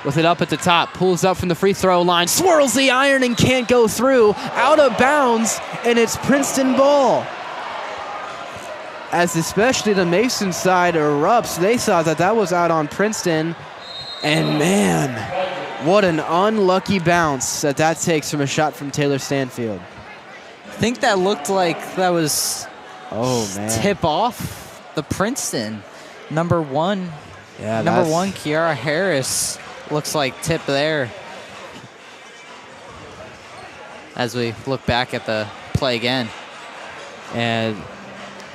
with it up at the top, pulls up from the free throw line, swirls the iron and can't go through, out of bounds, and it's Princeton ball. As especially the Mason side erupts, they thought that was out on Princeton, and man, what an unlucky bounce that takes from a shot from Taylor Stanfield. I think that looked like that was tip off the Princeton. Number 1. Yeah, number 1, Kiara Harris. Looks like tip there. As we look back at the play again. And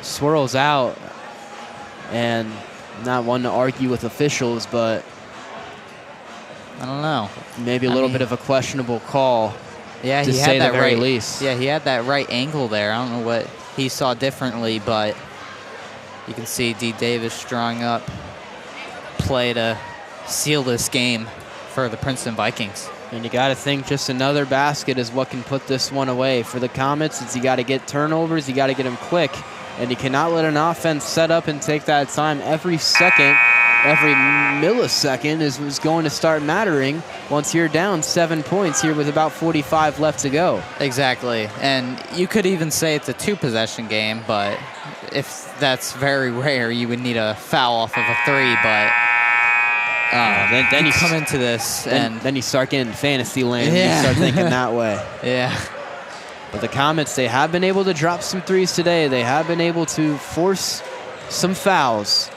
swirls out. And not one to argue with officials, but I don't know. Maybe a little bit of a questionable call. Yeah, to he say had that the very right. least. Yeah, he had that right angle there. I don't know what he saw differently, but you can see D. Davis drawing up play to seal this game for the Princeton Vikings. And you got to think just another basket is what can put this one away. For the Comets, it's you got to get turnovers, you got to get them quick, and you cannot let an offense set up and take that time. Every second, every millisecond is going to start mattering once you're down 7 points here with about 45 left to go. Exactly, and you could even say it's a 2-possession game, but if that's very rare, you would need a foul off of a 3, but then you come into this and then you start getting fantasy land. Yeah. You start thinking that way. Yeah. But the Comets, they have been able to drop some threes today. They have been able to force some fouls.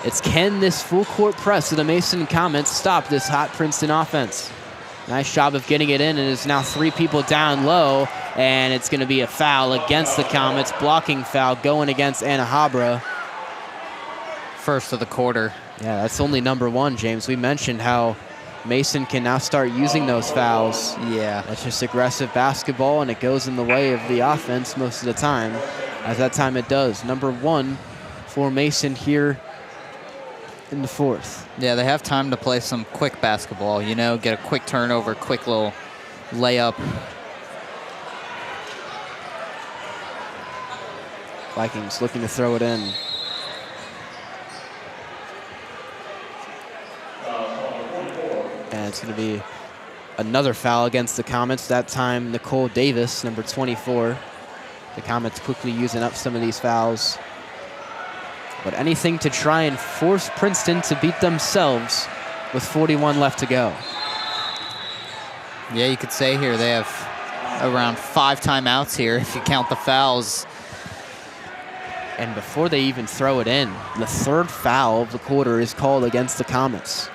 It's can this full court press of the Mason Comets stop this hot Princeton offense? Nice job of getting it in, and it's now 3 people down low, and it's going to be a foul against the Comets. Blocking foul going against Anna Habra. First of the quarter. Yeah, that's only number 1, James. We mentioned how Mason can now start using those fouls. Yeah. That's just aggressive basketball, and it goes in the way of the offense most of the time. At that time it does. Number 1 for Mason here in the 4th. Yeah, they have time to play some quick basketball, you know, get a quick turnover, quick little layup. Vikings looking to throw it in. And it's going to be another foul against the Comets. That time, Nicole Davis, number 24. The Comets quickly using up some of these fouls. But anything to try and force Princeton to beat themselves with 41 left to go. Yeah, you could say here they have around 5 timeouts here if you count the fouls. And before they even throw it in, the 3rd foul of the quarter is called against the Comets.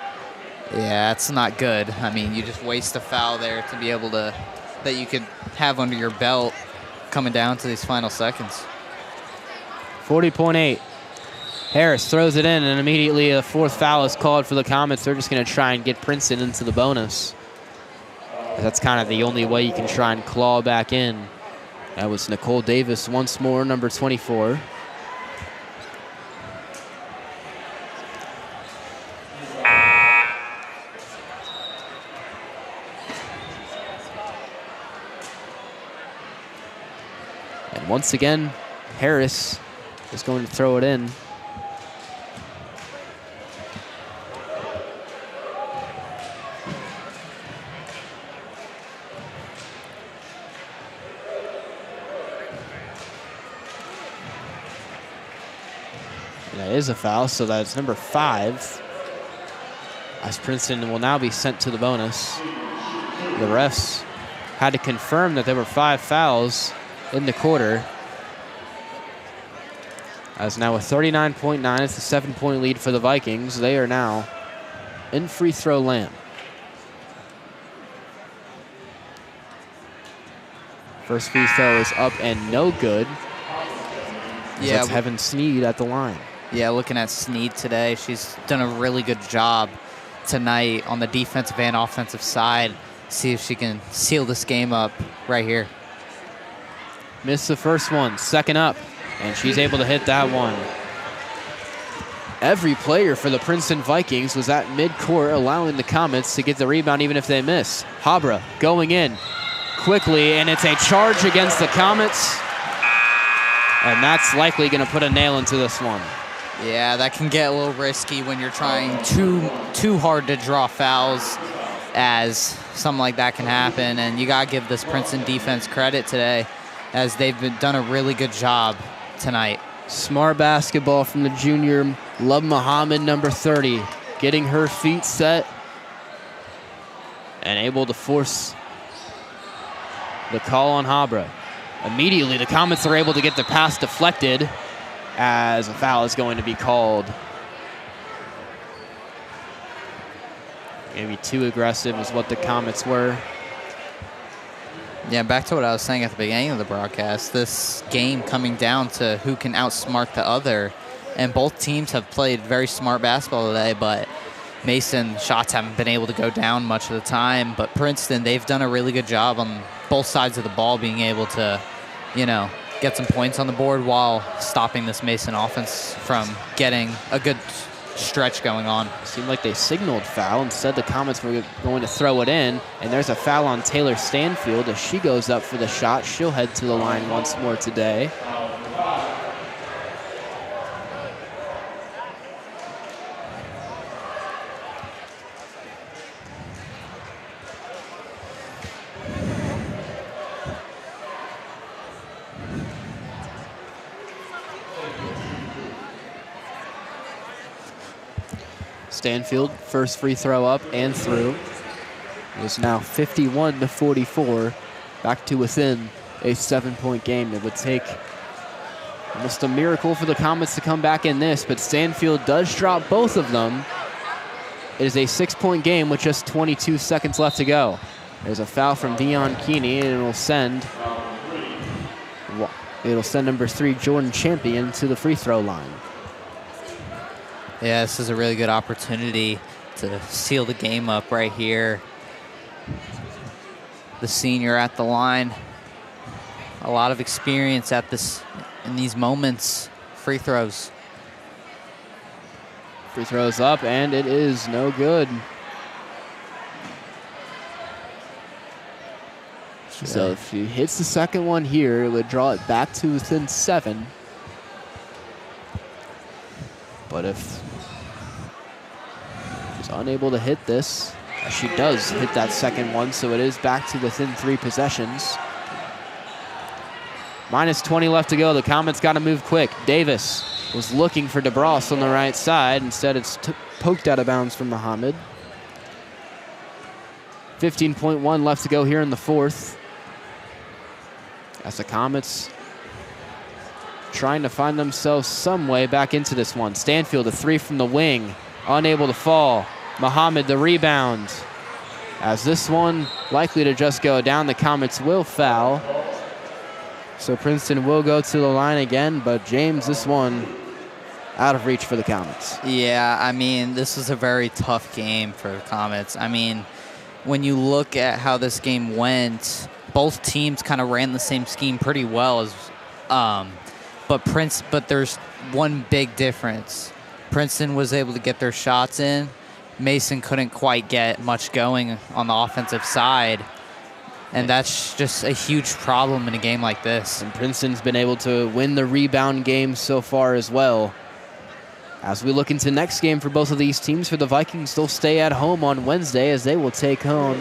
Yeah, that's not good. I mean, you just waste a foul there to be able to, that you could have under your belt coming down to these final seconds. 40.8. Harris throws it in, and immediately a 4th foul is called for the Comets. They're just going to try and get Princeton into the bonus. That's kind of the only way you can try and claw back in. That was Nicole Davis once more, number 24. And once again, Harris is going to throw it in. And that is a foul, so that's number 5. As Princeton will now be sent to the bonus. The refs had to confirm that there were 5 fouls in the quarter. As now with 39.9, it's a 7-point lead for the Vikings. They are now in free throw land. First free throw is up and no good. Yeah, that's Heaven Sneed at the line. Yeah, looking at Sneed today, she's done a really good job tonight on the defensive and offensive side. See if she can seal this game up right here. Missed the first one, second up, and she's able to hit that one. Every player for the Princeton Vikings was at midcourt, allowing the Comets to get the rebound even if they miss. Habra going in quickly, and it's a charge against the Comets. And that's likely going to put a nail into this one. Yeah, that can get a little risky when you're trying too hard to draw fouls, as something like that can happen. And you got to give this Princeton defense credit today, as they've done a really good job tonight. Smart basketball from the junior Love Muhammad, number 30, getting her feet set and able to force the call on Habra. Immediately, the Comets are able to get the pass deflected as a foul is going to be called. Maybe too aggressive is what the Comets were. Yeah, back to what I was saying at the beginning of the broadcast, this game coming down to who can outsmart the other. And both teams have played very smart basketball today, but Mason shots haven't been able to go down much of the time. But Princeton, they've done a really good job on both sides of the ball being able to, you know, get some points on the board while stopping this Mason offense from getting a good stretch going on. Seemed like they signaled foul. Instead, the Comets were going to throw it in. And there's a foul on Taylor Stanfield as she goes up for the shot. She'll head to the line once more today. Stanfield, first free throw up and through. It is now 51-44, back to within a 7-point game. It would take almost a miracle for the Comets to come back in this, but Stanfield does drop both of them. It is a 6-point game with just 22 seconds left to go. There's a foul from Dion Keeney, and it'll send number 3, Jordan Champion, to the free throw line. Yeah, this is a really good opportunity to seal the game up right here. The senior at the line. A lot of experience at this in these moments. Free throws. Free throws up, and it is no good. So if he hits the second one here, it would draw it back to within 7. But if she's unable to hit this, she does hit that second one, so it is back to within 3 possessions. Minus 20 left to go. The Comets got to move quick. Davis was looking for DeBross on the right side. Instead, it's poked out of bounds from Muhammad. 15.1 left to go here in the fourth. As the Comets trying to find themselves some way back into this one. Stanfield, a 3 from the wing, unable to fall. Muhammad, the rebound. As this one likely to just go down, the Comets will foul. So Princeton will go to the line again, but James, this one out of reach for the Comets. Yeah, I mean, this was a very tough game for the Comets. I mean, when you look at how this game went, both teams kind of ran the same scheme pretty well. But there's one big difference. Princeton was able to get their shots in. Mason couldn't quite get much going on the offensive side. And that's just a huge problem in a game like this. And Princeton's been able to win the rebound game so far as well. As we look into next game for both of these teams, for the Vikings, they'll stay at home on Wednesday as they will take home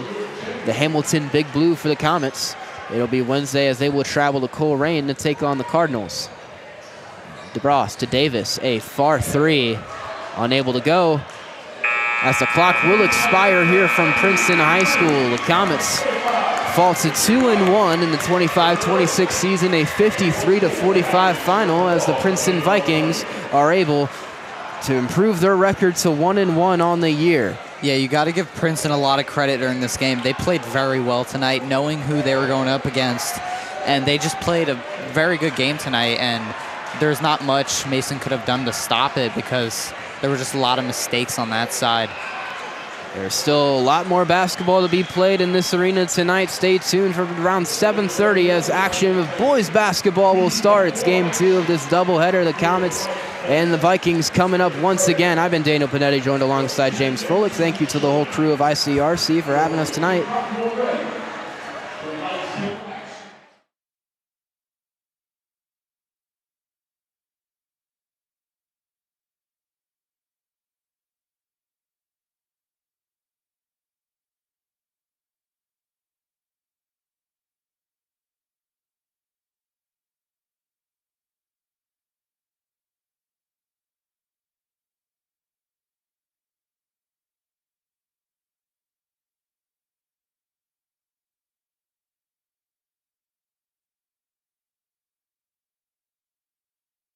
the Hamilton Big Blue for the Comets. It'll be Wednesday as they will travel to Coleraine to take on the Cardinals. DeBross to Davis, a far 3, unable to go. As the clock will expire here from Princeton High School, the Comets fall to 2-1 in the 25-26 season, a 53-45 final as the Princeton Vikings are able to improve their record to 1-1 on the year. Yeah, you got to give Princeton a lot of credit during this game. They played very well tonight, knowing who they were going up against, and they just played a very good game tonight, and there's not much Mason could have done to stop it because there were just a lot of mistakes on that side. There's still a lot more basketball to be played in this arena tonight. Stay tuned for around 7:30 as action of boys basketball will start. It's game 2 of this doubleheader. The Comets and the Vikings coming up once again. I've been Daniel Panetti, joined alongside James Froelich. Thank you to the whole crew of ICRC for having us tonight.